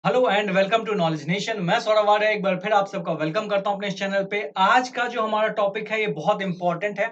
Hello and welcome to knowledge nation. मैं सौरभ आर्य एक बार फिर आप सबका वेलकम करता हूं अपने इस चैनल पे। आज का जो हमारा टॉपिक है ये बहुत इंपॉर्टेंट है।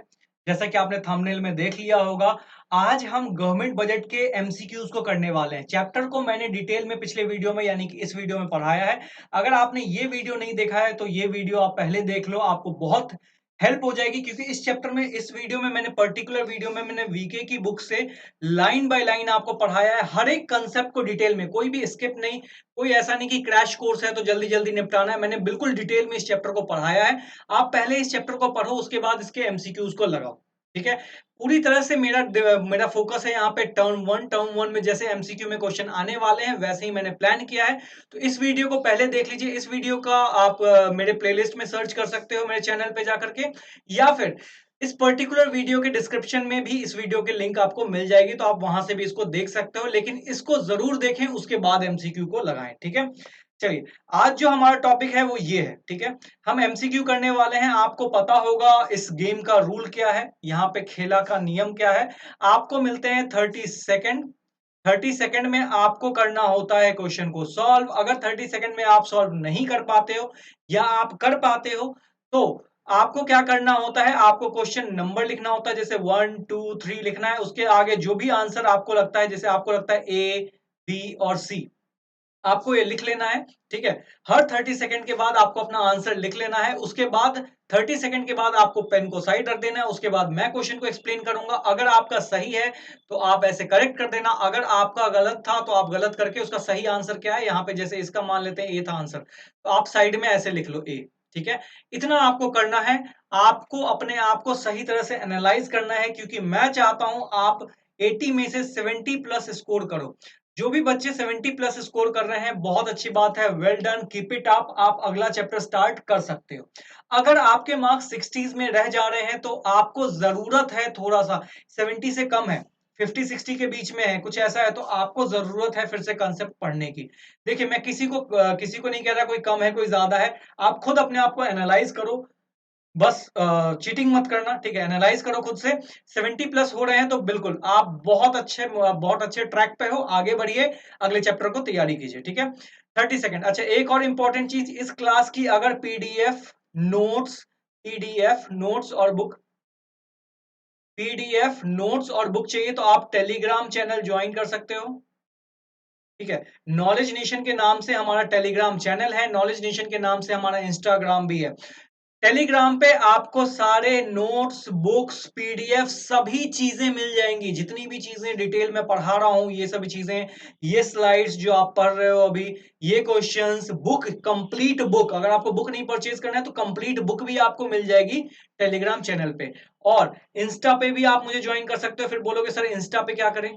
जैसा कि आपने थंबनेल में देख लिया होगा, आज हम गवर्नमेंट बजट के एमसीक्यूज को करने वाले हैं। चैप्टर को मैंने डिटेल में पिछले वीडियो में यानी कि इस वीडियो में पढ़ाया है। अगर आपने ये वीडियो नहीं देखा है तो ये वीडियो आप पहले देख लो, आपको बहुत हेल्प हो जाएगी। क्योंकि इस चैप्टर में, इस वीडियो में मैंने पर्टिकुलर वीडियो में मैंने वीके की बुक से लाइन बाय लाइन आपको पढ़ाया है, हर एक कंसेप्ट को डिटेल में, कोई भी स्किप नहीं। कोई ऐसा नहीं कि क्रैश कोर्स है तो जल्दी जल्दी निपटाना है। मैंने बिल्कुल डिटेल में इस चैप्टर को पढ़ाया है। आप पहले इस चैप्टर को पढ़ो, उसके बाद इसके एमसीक्यूज को लगाओ। ठीक है, पूरी तरह से मेरा फोकस है यहाँ पे टर्म वन में जैसे एमसीक्यू में क्वेश्चन आने वाले हैं वैसे ही मैंने प्लान किया है। तो इस वीडियो को पहले देख लीजिए। इस वीडियो का आप मेरे प्लेलिस्ट में सर्च कर सकते हो, मेरे चैनल पे जाकर के, या फिर इस पर्टिकुलर वीडियो के डिस्क्रिप्शन में भी इस वीडियो की लिंक आपको मिल जाएगी, तो आप वहां से भी इसको देख सकते हो। लेकिन इसको जरूर देखें, उसके बाद एमसीक्यू को लगाएं। ठीक है, चलिए, आज जो हमारा टॉपिक है वो ये है। ठीक है, हम एमसीक्यू करने वाले हैं। आपको पता होगा इस गेम का रूल क्या है, यहाँ पे खेला का नियम क्या है। आपको मिलते हैं 30 सेकेंड। 30 सेकेंड में आपको करना होता है क्वेश्चन को सॉल्व। अगर 30 सेकेंड में आप सॉल्व नहीं कर पाते हो या आप कर पाते हो तो आपको क्या करना होता है, आपको क्वेश्चन नंबर लिखना होता है। जैसे 1 2 3 लिखना है, उसके आगे जो भी आंसर आपको लगता है, जैसे आपको लगता है ए, बी और सी, आपको ये लिख लेना है। ठीक है, हर 30 सेकेंड के बाद आपको अपना आंसर लिख लेना है। उसके बाद 30 सेकेंड के बाद आपको पेन को साइड रख देना है। उसके बाद मैं क्वेश्चन को एक्सप्लेन करूंगा। अगर आपका सही है तो आप ऐसे करेक्ट कर देना, अगर आपका गलत था तो आप गलत करके उसका सही आंसर क्या है, यहाँ पे जैसे इसका मान लेते हैं ए था आंसर, तो आप साइड में ऐसे लिख लो ए। ठीक है, इतना आपको करना है। आपको अपने आप को सही तरह से एनालाइज करना है, क्योंकि मैं चाहता हूं आप 80 में से 70 प्लस स्कोर करो। जो भी बच्चे 70 प्लस स्कोर कर रहे हैं, बहुत अच्छी बात है, well done, keep it up. आप अगला चैप्टर स्टार्ट कर सकते हो। अगर आपके मार्क्स 60s में रह जा रहे हैं तो आपको जरूरत है थोड़ा सा, 70 से कम है, 50 60 के बीच में है, कुछ ऐसा है, तो आपको जरूरत है फिर से कंसेप्ट पढ़ने की। देखिए, मैं किसी को नहीं कह रहा कोई कम है कोई ज्यादा है। आप खुद अपने आप को एनालाइज करो, बस चीटिंग मत करना। ठीक है, एनालाइज करो खुद से। 70 प्लस हो रहे हैं तो बिल्कुल आप बहुत अच्छे ट्रैक पे हो, आगे बढ़िए, अगले चैप्टर को तैयारी कीजिए। ठीक है, 30 सेकेंड। अच्छा, एक और इंपॉर्टेंट चीज, इस क्लास की अगर पीडीएफ नोट्स और बुक चाहिए तो आप टेलीग्राम चैनल ज्वाइन कर सकते हो। ठीक है, नॉलेज नेशन के नाम से हमारा टेलीग्राम चैनल है, नॉलेज नेशन के नाम से हमारा इंस्टाग्राम भी है। टेलीग्राम पे आपको सारे नोट्स, बुक्स, पीडीएफ सभी चीजें मिल जाएंगी। जितनी भी चीजें डिटेल में पढ़ा रहा हूं, ये सभी चीजें, ये स्लाइड्स जो आप पढ़ रहे हो अभी, ये क्वेश्चंस, बुक, कंप्लीट बुक, अगर आपको बुक नहीं परचेज करना है तो कंप्लीट बुक भी आपको मिल जाएगी टेलीग्राम चैनल पे। और इंस्टा पे भी आप मुझे ज्वाइन कर सकते हो। फिर बोलोगे सर इंस्टा पे क्या करें।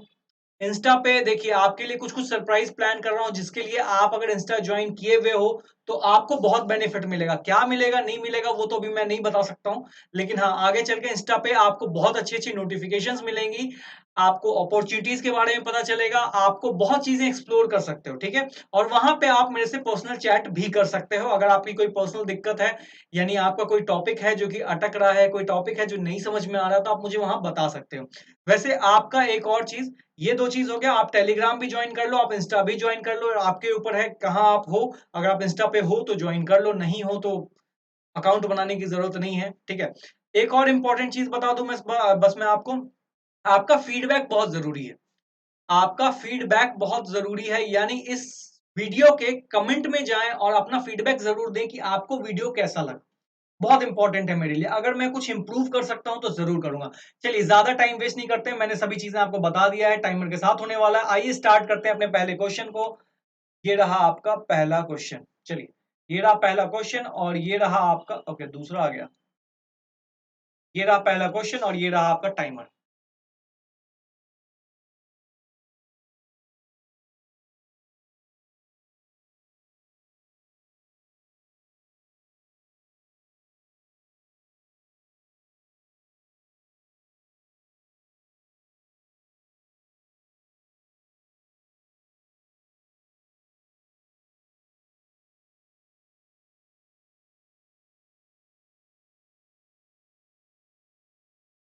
इंस्टा पे देखिए, आपके लिए कुछ कुछ सरप्राइज प्लान कर रहा हूं, जिसके लिए आप अगर इंस्टा ज्वाइन किए हुए हो तो आपको बहुत बेनिफिट मिलेगा। क्या मिलेगा नहीं मिलेगा वो तो अभी मैं नहीं बता सकता हूं, लेकिन हाँ, आगे चल के इंस्टा पे आपको बहुत अच्छी अच्छी नोटिफिकेशंस मिलेंगी, आपको अपॉर्चुनिटीज के बारे में पता चलेगा, आपको बहुत चीजें एक्सप्लोर कर सकते हो। ठीक है, और वहां पे आप मेरे से पर्सनल चैट भी कर सकते हो। अगर आपकी कोई पर्सनल दिक्कत है, यानी आपका कोई टॉपिक है जो कि अटक रहा है, कोई टॉपिक है जो नहीं समझ में आ रहा, तो आप मुझे वहां बता सकते हो। वैसे आपका एक और चीज, ये दो चीज हो गया, आप टेलीग्राम भी ज्वाइन कर लो, आप इंस्टा भी ज्वाइन कर लो, आपके ऊपर है कहाँ आप हो। अगर आप इंस्टा पे हो तो ज्वाइन कर लो, नहीं हो तो अकाउंट बनाने की जरूरत नहीं है। ठीक है, एक और इंपॉर्टेंट चीज बता दूं मैं, बस मैं आपको, आपका फीडबैक बहुत जरूरी है। आपका फीडबैक बहुत जरूरी है, यानी इस वीडियो के कमेंट में जाएं और अपना फीडबैक जरूर दें कि आपको वीडियो कैसा लगा। बहुत इंपॉर्टेंट है मेरे लिए। अगर मैं कुछ इंप्रूव कर सकता हूं तो जरूर करूंगा। चलिए, ज्यादा टाइम वेस्ट नहीं करते, मैंने सभी चीजें आपको बता दिया है, टाइमर के साथ होने वाला है। आइए स्टार्ट करते हैं अपने पहले क्वेश्चन को। ये रहा आपका पहला क्वेश्चन। चलिए, ये रहा पहला क्वेश्चन और ये रहा आपका, ओके, दूसरा आ गया। ये रहा पहला क्वेश्चन और ये रहा आपका टाइमर।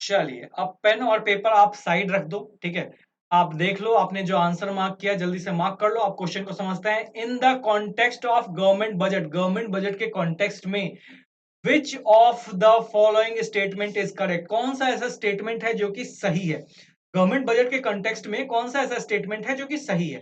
चलिए, अब पेन और पेपर आप साइड रख दो। ठीक है, आप देख लो, आपने जो आंसर मार्क किया जल्दी से मार्क कर लो। आप क्वेश्चन को समझते हैं। In the context of government budget के कॉन्टेक्स्ट में विच of the following statement is correct, कौन सा ऐसा स्टेटमेंट है जो कि सही है। गवर्नमेंट बजट के कॉन्टेक्स्ट में कौन सा ऐसा स्टेटमेंट है जो कि सही है।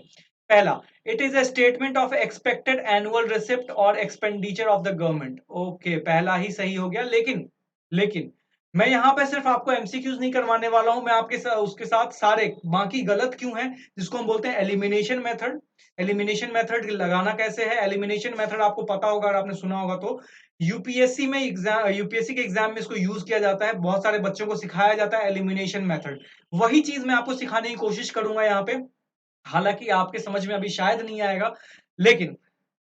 पहला, it is a statement of expected annual receipt और expenditure of the government. Okay, पहला ही सही हो गया। लेकिन मैं यहां पे सिर्फ आपको एमसीक्यूज नहीं करवाने वाला हूं, मैं आपके साथ उसके साथ सारे बाकी गलत क्यों है, जिसको हम बोलते हैं एलिमिनेशन मेथड। एलिमिनेशन मेथड लगाना कैसे है, एलिमिनेशन मेथड आपको पता होगा, अगर आपने सुना होगा तो यूपीएससी में एग्जाम, यूपीएससी के एग्जाम में इसको यूज किया जाता है, बहुत सारे बच्चों को सिखाया जाता है एलिमिनेशन मेथड। वही चीज मैं आपको सिखाने की कोशिश करूंगा यहाँ पे। हालांकि आपके समझ में अभी शायद नहीं आएगा, लेकिन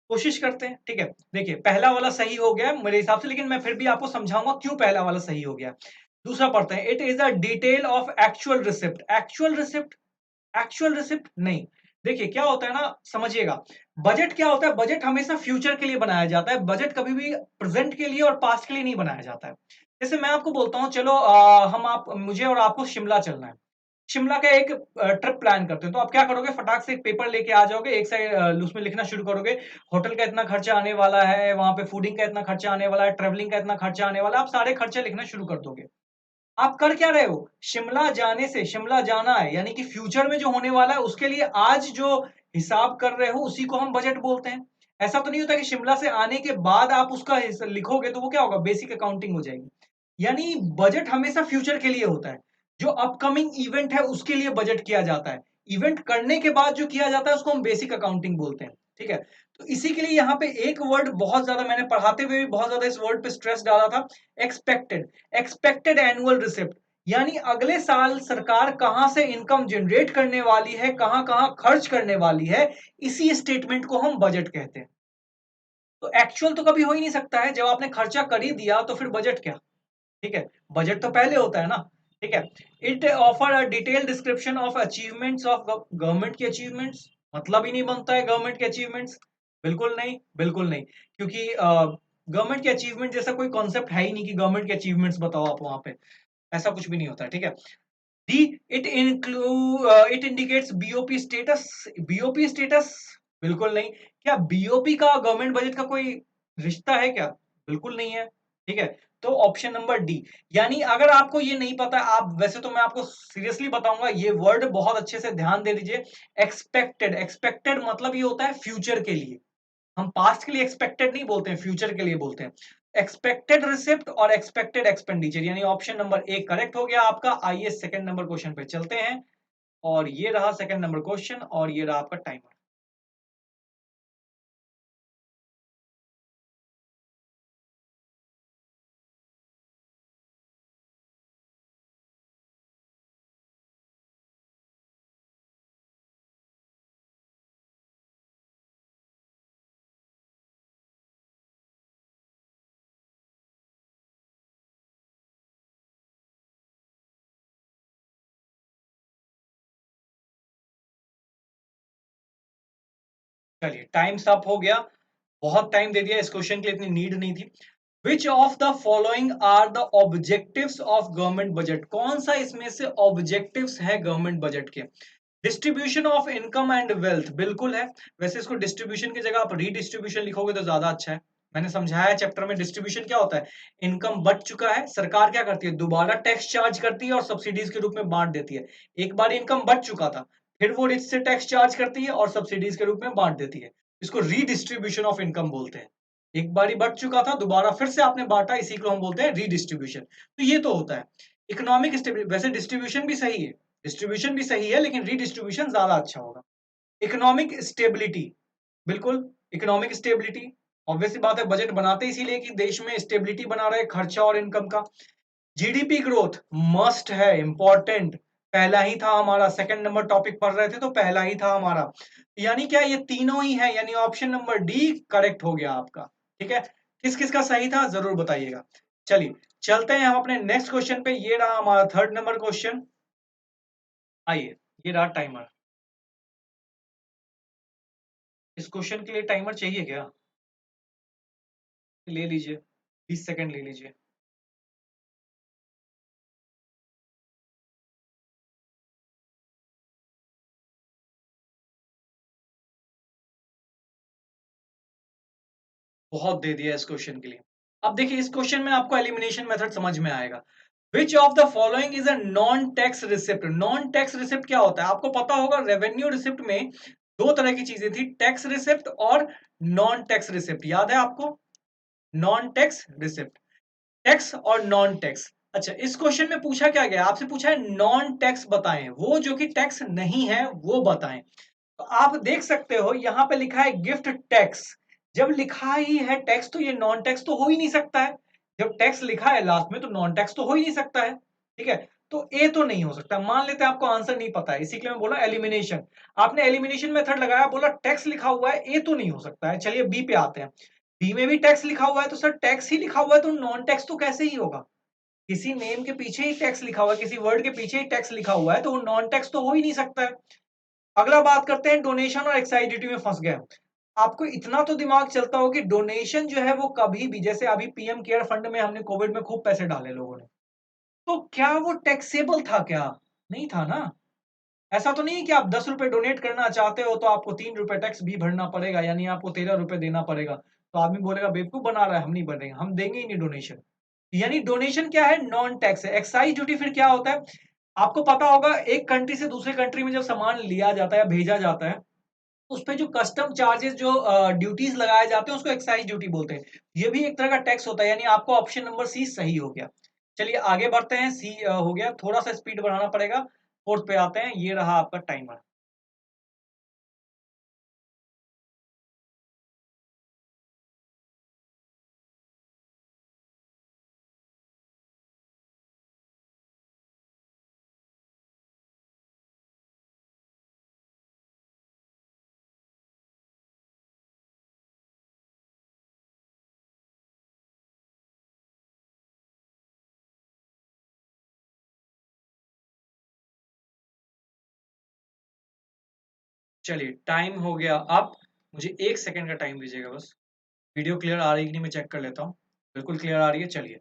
कोशिश करते हैं। ठीक है, देखिए पहला वाला सही हो गया मेरे हिसाब से, लेकिन मैं फिर भी आपको समझाऊंगा क्यों पहला वाला सही हो गया। दूसरा पढ़ते हैं, it is a detail of actual receipt. Actual receipt नहीं। देखिए क्या होता है ना, समझिएगा। बजट क्या होता है, बजट हमेशा फ्यूचर के लिए बनाया जाता है, बजट कभी भी प्रेजेंट के लिए और पास्ट के लिए नहीं बनाया जाता है। जैसे मैं आपको बोलता हूं, चलो हम आप मुझे और आपको शिमला चलना है। शिमला का एक ट्रिप प्लान करते हैं, तो आप क्या करोगे, फटाक से एक पेपर लेके आ जाओगे, एक साइड उसमें लिखना शुरू करोगे, होटल का इतना खर्चा आने वाला है, वहां पे फूडिंग का इतना खर्चा आने वाला है, ट्रेवलिंग का इतना खर्चा आने वाला है, आप सारे खर्चे लिखना शुरू कर दोगे। आप कर क्या रहे हो, शिमला जाने से, शिमला जाना है यानी कि फ्यूचर में जो होने वाला है उसके लिए आज जो हिसाब कर रहे हो उसी को हम बजट बोलते हैं। ऐसा तो नहीं होता कि शिमला से आने के बाद आप उसका लिखोगे तो वो क्या होगा, बेसिक अकाउंटिंग हो जाएगी। यानी बजट हमेशा फ्यूचर के लिए होता है, जो अपकमिंग इवेंट है उसके लिए बजट किया जाता है। इवेंट करने के बाद जो किया जाता है उसको हम बेसिक अकाउंटिंग बोलते हैं। ठीक है, तो इसी के लिए यहाँ पे एक वर्ड बहुत ज्यादा मैंने पढ़ाते हुए भी बहुत ज्यादा इस वर्ड पे स्ट्रेस डाला था, एक्सपेक्टेड। एक्सपेक्टेड एनुअल रिसिप्ट, यानी अगले साल सरकार कहां से इनकम जनरेट करने वाली है, कहां कहां खर्च करने वाली है, इसी स्टेटमेंट को हम बजट कहते हैं। तो एक्चुअल तो कभी हो ही नहीं सकता है, जब आपने खर्चा कर ही दिया तो फिर बजट क्या। ठीक है, बजट तो पहले होता है ना। ठीक है, it offer a detail description of achievements of government की अचीवमेंट्स। मतलब ही नहीं बनता है गवर्नमेंट के अचीवमेंट्स, बिल्कुल नहीं, बिल्कुल नहीं, क्योंकि गवर्नमेंट के अचीवमेंट जैसा कोई कॉन्सेप्ट है ही नहीं कि गवर्नमेंट के अचीवमेंट्स बताओ आप वहां पे, ऐसा कुछ भी नहीं होता है। ठीक है, D, it indicates BOP status. BOP status बिल्कुल नहीं। क्या बीओपी का गवर्नमेंट बजट का कोई रिश्ता है क्या, बिल्कुल नहीं है। ठीक है, तो ऑप्शन नंबर डी। यानी अगर आपको ये नहीं पता, आप वैसे तो मैं आपको सीरियसली बताऊंगा, ये वर्ड बहुत अच्छे से ध्यान दे दीजिए। एक्सपेक्टेड, एक्सपेक्टेड मतलब ये होता है फ्यूचर के लिए। हम पास्ट के लिए एक्सपेक्टेड नहीं बोलते हैं, फ्यूचर के लिए बोलते हैं। एक्सपेक्टेड रिसिप्ट और एक्सपेक्टेड एक्सपेंडिचर, यानी ऑप्शन नंबर ए करेक्ट हो गया आपका। आइए सेकंड नंबर क्वेश्चन पे चलते हैं, और ये रहा सेकंड नंबर क्वेश्चन, और ये रहा आपका टाइमर। चलिए टाइम्स अप हो गया, बहुत टाइम दे दिया, इस क्वेश्चन के लिए इतनी नीड नहीं थी। Which of the following are the objectives of government budget, कौन सा इसमें से ऑब्जेक्टिव्स है गवर्नमेंट बजट के। Distribution of income and wealth बिल्कुल है। वैसे इसको डिस्ट्रीब्यूशन की जगह आप रीडिस्ट्रीब्यूशन लिखोगे तो ज्यादा अच्छा है। मैंने समझाया चैप्टर में, डिस्ट्रीब्यूशन क्या होता है, इनकम बढ़ चुका है, सरकार क्या करती है, दोबारा टैक्स चार्ज करती है और सब्सिडीज के रूप में बांट देती है। एक बार इनकम बढ़ चुका था, फिर वो रिच से टैक्स चार्ज करती है और सब्सिडीज के रूप में बांट देती है। इसको रीडिस्ट्रीब्यूशन ऑफ इनकम बोलते हैं। एक बार ही बढ़ चुका था, दोबारा फिर से आपने बांटा, इसी को हम बोलते हैं रीडिस्ट्रीब्यूशन। तो ये तो होता है इकोनॉमिक स्टेबिलिटी। वैसे डिस्ट्रीब्यूशन भी सही है, डिस्ट्रीब्यूशन भी सही है, लेकिन रीडिस्ट्रीब्यूशन ज्यादा अच्छा होगा। इकोनॉमिक स्टेबिलिटी, बिल्कुल, इकोनॉमिक स्टेबिलिटी, ऑब्वियस सी बात है, बजट बनाते इसीलिए कि देश में स्टेबिलिटी बना रहे खर्चा और इनकम का। जीडीपी ग्रोथ मस्ट है, इंपॉर्टेंट, पहला ही था हमारा, सेकंड नंबर टॉपिक पढ़ रहे थे तो पहला ही था हमारा। यानी क्या, ये तीनों ही है, यानी ऑप्शन नंबर डी करेक्ट हो गया आपका। ठीक है, किस किस का सही था जरूर बताइएगा। चलिए चलते हैं हम अपने नेक्स्ट क्वेश्चन पे, ये रहा हमारा थर्ड नंबर क्वेश्चन। आइए, ये रहा टाइमर। इस क्वेश्चन के लिए टाइमर चाहिए क्या, ले लीजिए, 20 सेकंड ले लीजिए। बहुत दे दिया इस क्वेश्चन के लिए। अब देखिए इस क्वेश्चन में आपको एलिमिनेशन मेथड समझ में आएगा। विच of the following is a non tax receipt? Non tax receipt क्या होता है? आपको पता होगा रेवेन्यू रिसिप्ट में दो तरह की चीजें थी, टैक्स रिसिप्ट और नॉन टैक्स रिसिप्ट। याद है आपको? नॉन टैक्स रिसिप्ट, टैक्स और नॉन टैक्स। अच्छा, इस क्वेश्चन में पूछा क्या गया? आपसे पूछा है नॉन टैक्स बताएं, वो जो कि टैक्स नहीं है वो बताएं। तो आप देख सकते हो यहाँ पे लिखा है गिफ्ट टैक्स। जब लिखा ही है टैक्स तो ये नॉन टैक्स तो हो ही नहीं सकता है। जब टैक्स लिखा है लास्ट में तो नॉन टैक्स तो हो ही नहीं सकता है। ठीक है, तो ए तो नहीं हो सकता। मान लेते हैं आपको आंसर नहीं पता है, इसी के लिए मैं बोला एलिमिनेशन। आपने एलिमिनेशन मेथड लगाया, बोला टैक्स लिखा हुआ है, ए तो नहीं हो सकता है। चलिए बी पे आते हैं। बी में भी टैक्स लिखा हुआ है, तो सर टैक्स ही लिखा हुआ है तो नॉन टैक्स तो कैसे ही होगा? किसी नेम के पीछे ही टैक्स लिखा हुआ है, किसी वर्ड के पीछे ही टैक्स लिखा हुआ है, तो वो नॉन टैक्स तो हो ही नहीं सकता है। अगला बात करते हैं, डोनेशन और एक्साइज ड्यूटी में फंस गए। आपको इतना तो दिमाग चलता हो कि डोनेशन जो है वो कभी भी, जैसे अभी पीएम केयर फंड में हमने कोविड में खूब पैसे डाले लोगों ने, तो क्या वो टैक्सेबल था क्या? नहीं था ना। ऐसा तो नहीं है कि आप 10 रुपए डोनेट करना चाहते हो तो आपको 3 रुपए टैक्स भी भरना पड़ेगा, यानी आपको 13 रुपए देना पड़ेगा। तो आदमी बोलेगा बेवकूफ बना रहा है, हम नहीं भरेंगे, हम देंगे ही नहीं डोनेशन। यानी डोनेशन क्या है? नॉन टैक्स है। एक्साइज ड्यूटी फिर क्या होता है? आपको पता होगा एक कंट्री से दूसरे कंट्री में जब सामान लिया जाता है या भेजा जाता है, उस पे जो कस्टम चार्जेस जो ड्यूटीज लगाए जाते हैं उसको एक्साइज ड्यूटी बोलते हैं। ये भी एक तरह का टैक्स होता है, यानी आपको ऑप्शन नंबर सी सही हो गया। चलिए आगे बढ़ते हैं, सी हो गया, थोड़ा सा स्पीड बढ़ाना पड़ेगा। फोर्थ पे आते हैं, ये रहा आपका टाइमर। चलिए टाइम हो गया। अब मुझे 1 सेकंड का टाइम दीजिएगा बस। वीडियो क्लियर आ रही है कि नहीं मैं चेक कर लेता हूँ। बिल्कुल क्लियर आ रही है, चलिए।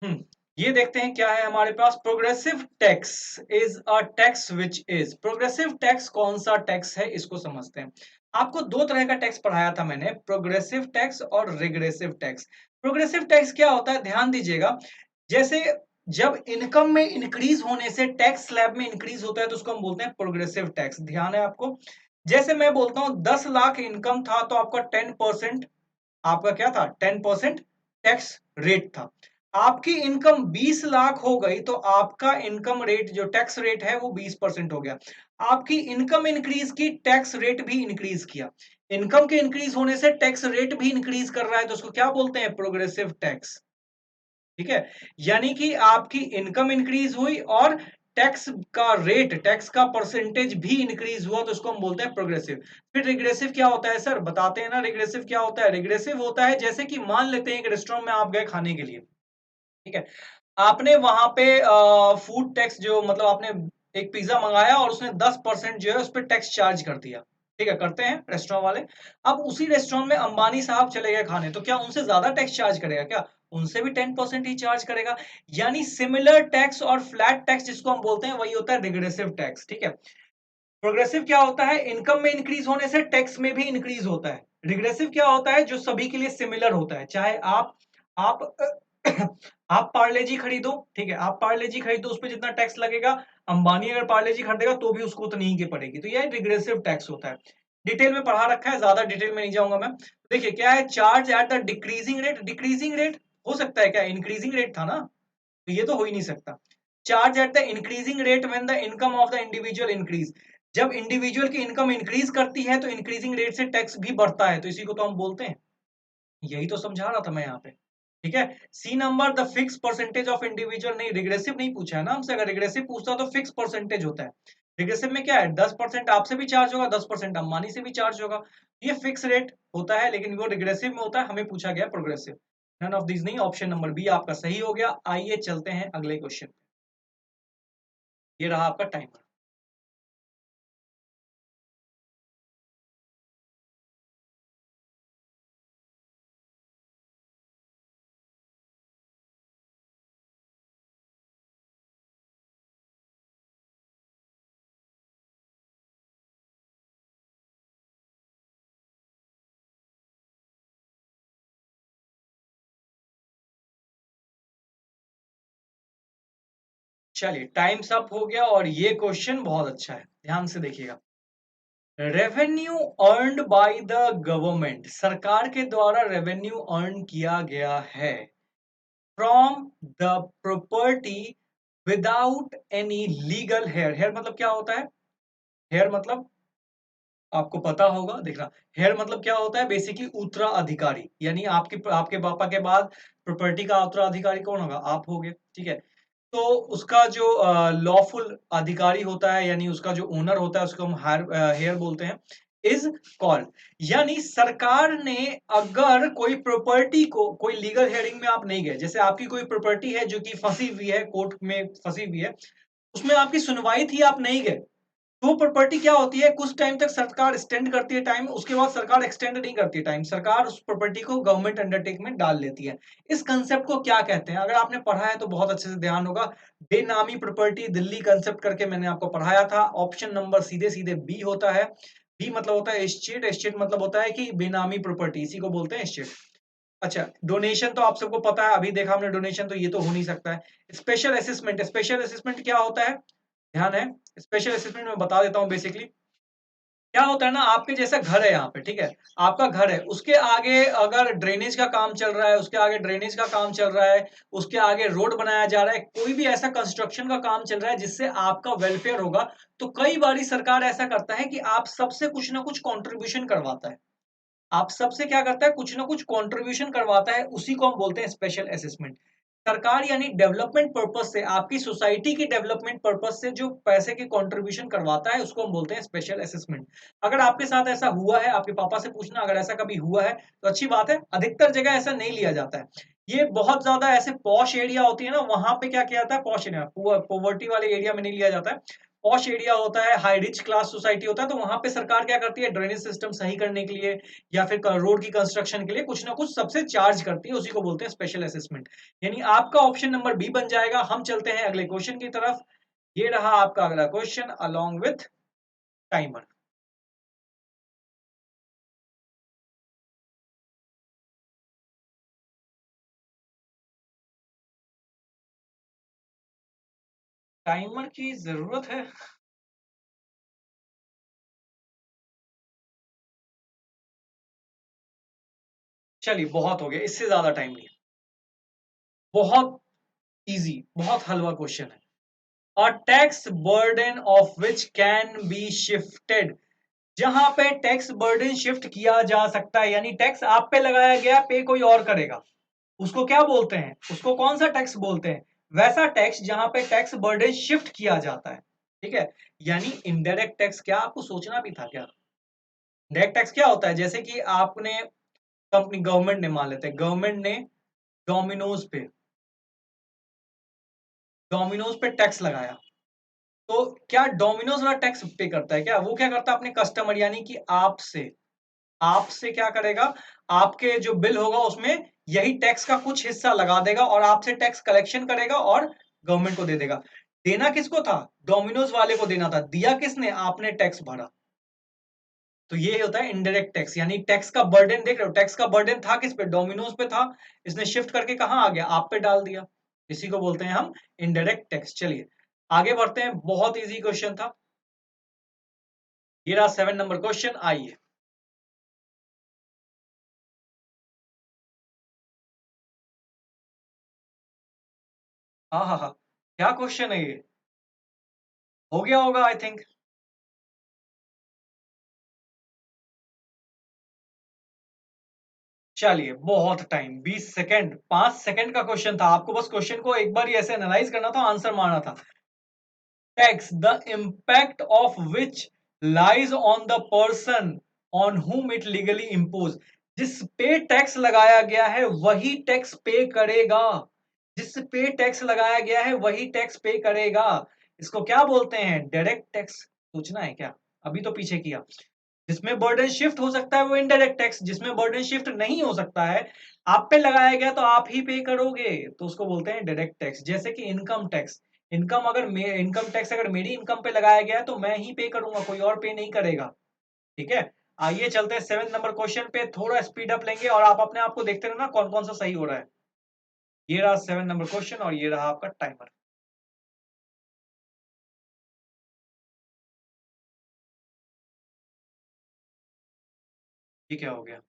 हम्म, ये देखते हैं क्या है हमारे पास। Progressive tax is a tax which is, progressive tax कौन सा टैक्स है इसको समझते हैं। आपको दो तरह का टैक्स पढ़ाया था मैंने, प्रोग्रेसिव टैक्स और रिग्रेसिव टैक्स। प्रोग्रेसिव टैक्स क्या होता है, ध्यान दीजिएगा। जैसे जब इनकम में इंक्रीज होने से टैक्स स्लैब में इंक्रीज होता है तो उसको हम बोलते हैं प्रोग्रेसिव टैक्स। ध्यान है आपको? जैसे मैं बोलता हूं 10 लाख इनकम था तो आपका 10%, आपका क्या था, 10% टैक्स रेट था। आपकी इनकम 20 लाख हो गई तो आपका इनकम रेट जो टैक्स रेट है वो 20% हो गया। आपकी इनकम इंक्रीज की, टैक्स रेट भी इंक्रीज किया। इनकम के इंक्रीज होने से टैक्स रेट भी इंक्रीज कर रहा है तो उसको क्या बोलते हैं, प्रोग्रेसिव टैक्स। ठीक है, यानी कि आपकी इनकम इंक्रीज हुई और टैक्स का रेट, टैक्स का परसेंटेज भी इंक्रीज हुआ तो उसको हम बोलते हैं प्रोग्रेसिव। फिर रिग्रेसिव क्या होता है सर, बताते हैं ना। रिग्रेसिव क्या होता है? रिग्रेसिव होता है जैसे कि मान लेते हैं एक रेस्टोरेंट में आप गए खाने के लिए। ठीक है, आपने वहां पे फूड टैक्स जो मतलब आपने एक पिज्जा मंगाया और उसने 10% जो है उस पर टैक्स चार्ज कर दिया। ठीक है, करते हैं रेस्टोरेंट वाले। अब उसी रेस्टोरेंट में अंबानी साहब चले गए खाने, तो क्या उनसे ज्यादा टैक्स चार्ज करेगा क्या? उनसे भी 10% ही चार्ज करेगा। यानी सिमिलर टैक्स और फ्लैट टैक्स जिसको हम बोलते हैं वही होता है रिग्रेसिव टैक्स। ठीक है, प्रोग्रेसिव क्या होता है, इनकम में इंक्रीज होने से टैक्स में भी इंक्रीज होता है। रिग्रेसिव क्या होता है, जो सभी के लिए सिमिलर होता है। चाहे आप आप पार्ले जी खरीदो, ठीक है, आप पार्ले जी खरीदो, उस पर जितना टैक्स लगेगा, अंबानी अगर पार्ले जी खरीदेगा तो भी उसको उतनी ही की पड़ेगी। तो यह रिग्रेसिव टैक्स होता है। डिटेल में पढ़ा रखा है, ज्यादा डिटेल में नहीं जाऊंगा मैं। देखिए क्या है, charge at the decreasing rate. Decreasing rate हो सकता है क्या, इंक्रीजिंग रेट था ना, तो ये तो हो ही नहीं सकता। Charge at the increasing rate when the income of the individual increase. जब इंडिविजुअल की इनकम इंक्रीज करती है तो इंक्रीजिंग रेट से टैक्स भी बढ़ता है, तो इसी को तो हम बोलते हैं। यही तो समझा रहा था मैं यहाँ पे। ठीक है, C number the fix percentage of individual, नहीं रिग्रेसिव नहीं पूछा है ना हमसे। अगर रिग्रेसिव पूछता तो फिक्स परसेंटेज होता है। रिग्रेसिव में क्या है, 10% आपसे भी चार्ज होगा, 10% अंबानी से भी चार्ज होगा। ये फिक्स रेट होता है, लेकिन वो रिग्रेसिव में होता है, हमें पूछा गया प्रोग्रेसिव। नन ऑफ दीज नहीं, ऑप्शन नंबर बी आपका सही हो गया। आइए चलते हैं अगले क्वेश्चन। ये रहा आपका टाइमर। चलिए टाइम्स अप हो गया और ये क्वेश्चन बहुत अच्छा है, ध्यान से देखिएगा। Revenue earned by the government, सरकार के द्वारा रेवेन्यू अर्न किया गया है from the property without any legal heir. Heir मतलब क्या होता है? हेयर मतलब आपको पता होगा, देखना। हेयर मतलब क्या होता है? बेसिकली उत्तराधिकारी, यानी आपके पापा के बाद प्रॉपर्टी का उत्तराधिकारी कौन होगा? आप होगे, ठीक है। तो उसका जो लॉफुल अधिकारी होता है, यानी उसका जो ओनर होता है, उसको हम हेयर बोलते हैं, इज कॉल्ड। यानी सरकार ने अगर कोई प्रॉपर्टी को, कोई लीगल हेयरिंग में आप नहीं गए, जैसे आपकी कोई प्रॉपर्टी है जो कि फंसी हुई है, कोर्ट में फंसी हुई है, उसमें आपकी सुनवाई थी, आप नहीं गए, तो प्रॉपर्टी क्या होती है, कुछ टाइम तक सरकार एक्सटेंड करती है टाइम, उसके बाद सरकार एक्सटेंड नहीं करती टाइम, सरकार उस प्रॉपर्टी को गवर्नमेंट अंडरटेक में डाल लेती है। इस कंसेप्ट को क्या कहते हैं? अगर आपने पढ़ा है तो बहुत अच्छे से ध्यान होगा। बेनामी प्रॉपर्टी दिल्ली कंसेप्ट करके मैंने आपको पढ़ाया था। ऑप्शन नंबर सीधे सीधे बी होता है। बी मतलब होता है एस्टेट, एस्टेट मतलब होता है कि बेनामी प्रॉपर्टी, इसी को बोलते हैं एस्टेट। अच्छा, डोनेशन तो आप सबको पता है, अभी देखा हमने डोनेशन, तो ये तो हो नहीं सकता है। स्पेशल असेसमेंट, स्पेशल असेसमेंट क्या होता है? ध्यान है, स्पेशल असेसमेंट मैं बता देता हूँ। बेसिकली क्या होता है ना, आपके जैसा घर है यहाँ पे, ठीक है, आपका घर है, उसके आगे अगर ड्रेनेज का काम चल रहा है, उसके आगे ड्रेनेज का काम चल रहा है, उसके आगे रोड बनाया जा रहा है, कोई भी ऐसा कंस्ट्रक्शन का काम चल रहा है जिससे आपका वेलफेयर होगा, तो कई बारी सरकार ऐसा करता है कि आप सबसे कुछ ना कुछ कंट्रीब्यूशन करवाता है। आप सबसे क्या करता है? कुछ ना कुछ कंट्रीब्यूशन करवाता है, उसी को हम बोलते हैं स्पेशल असेसमेंट। सरकार यानी डेवलपमेंट पर्पज से, आपकी सोसाइटी की डेवलपमेंट पर्पज से जो पैसे की कंट्रीब्यूशन करवाता है, उसको हम बोलते हैं स्पेशल असेसमेंट। अगर आपके साथ ऐसा हुआ है, आपके पापा से पूछना, अगर ऐसा कभी हुआ है तो अच्छी बात है। अधिकतर जगह ऐसा नहीं लिया जाता है। ये बहुत ज्यादा ऐसे पॉश एरिया होती है ना, वहां पे क्या किया जाता है? पॉश एरिया, पॉवर्टी वाले एरिया में नहीं लिया जाता है। पॉश एरिया होता है, हाई रिच क्लास सोसाइटी होता है, तो वहां पे सरकार क्या करती है? ड्रेनेज सिस्टम सही करने के लिए या फिर रोड की कंस्ट्रक्शन के लिए कुछ ना कुछ सबसे चार्ज करती है, उसी को बोलते हैं स्पेशल असेसमेंट। यानी आपका ऑप्शन नंबर बी बन जाएगा। हम चलते हैं अगले क्वेश्चन की तरफ। ये रहा आपका अगला question along with timer. Timer की जरूरत है? चलिए बहुत हो गया, इससे ज्यादा टाइम नहीं। बहुत इजी, बहुत हलवा क्वेश्चन है। A tax burden of which can be shifted, जहां पे टैक्स बर्डन शिफ्ट किया जा सकता है, यानी टैक्स आप पे लगाया गया, पे कोई और करेगा, उसको क्या बोलते हैं? उसको कौन सा टैक्स बोलते हैं? वैसा टैक्स जहां पे टैक्स बर्डन शिफ्ट किया जाता है, ठीक है। यानी इनडायरेक्ट टैक्स, क्या आपको सोचना भी था क्या? डायरेक्ट टैक्स क्या होता है? जैसे कि आपने कंपनी, गवर्नमेंट ने, मान लेते हैं गवर्नमेंट ने डोमिनोज पे टैक्स लगाया, तो क्या डोमिनोज वाला टैक्स पे करता है क्या? वो क्या करता है? अपने कस्टमर यानी कि आपसे, आपसे क्या करेगा? आपके जो बिल होगा उसमें यही टैक्स का कुछ हिस्सा लगा देगा और आपसे टैक्स कलेक्शन करेगा और गवर्नमेंट को दे देगा। देना किसको था? डोमिनोज वाले को देना था। दिया किसने? आपने टैक्स भरा। तो ये होता है इनडायरेक्ट टैक्स, यानी टैक्स का बर्डन देख रहे हो, टैक्स का बर्डन था किस पे? डोमिनोज पे था। इसने शिफ्ट करके कहां आ गया? आप पे डाल दिया। इसी को बोलते हैं हम इनडायरेक्ट टैक्स। चलिए आगे बढ़ते हैं, बहुत इजी क्वेश्चन था। ये रहा 7 नंबर क्वेश्चन, आइए। हाँ हाँ हाँ, क्या क्वेश्चन है ये? हो गया होगा आई थिंक। चलिए बहुत टाइम, 20 सेकंड, 5 सेकंड का क्वेश्चन था, आपको बस क्वेश्चन को एक बार ऐसे एनालाइज करना था, आंसर मारना था। Tax, the impact of which lies on the person on whom it legally impose, जिस पे टैक्स लगाया गया है वही टैक्स पे करेगा। जिस पे टैक्स लगाया गया है वही टैक्स पे करेगा। इसको क्या बोलते हैं? Direct tax. सोचना है क्या? अभी तो पीछे किया। जिसमें बर्डन शिफ्ट हो सकता है वो इनडायरेक्ट टैक्स, जिसमें बर्डन शिफ्ट नहीं हो सकता है, आप पे लगाया गया तो आप ही पे करोगे, तो उसको बोलते हैं डायरेक्ट टैक्स। जैसे कि इनकम टैक्स, इनकम टैक्स अगर मेरी इनकम पे लगाया गया है तो मैं ही पे करूंगा, कोई और पे नहीं करेगा, ठीक है। आइए चलते हैं 7 नंबर क्वेश्चन पे, थोड़ा स्पीड अप लेंगे और आप अपने आप को देखते रहना कौन कौन सा सही हो रहा है। ये रहा 7 नंबर क्वेश्चन और ये रहा आपका टाइमर। ये क्या हो गया?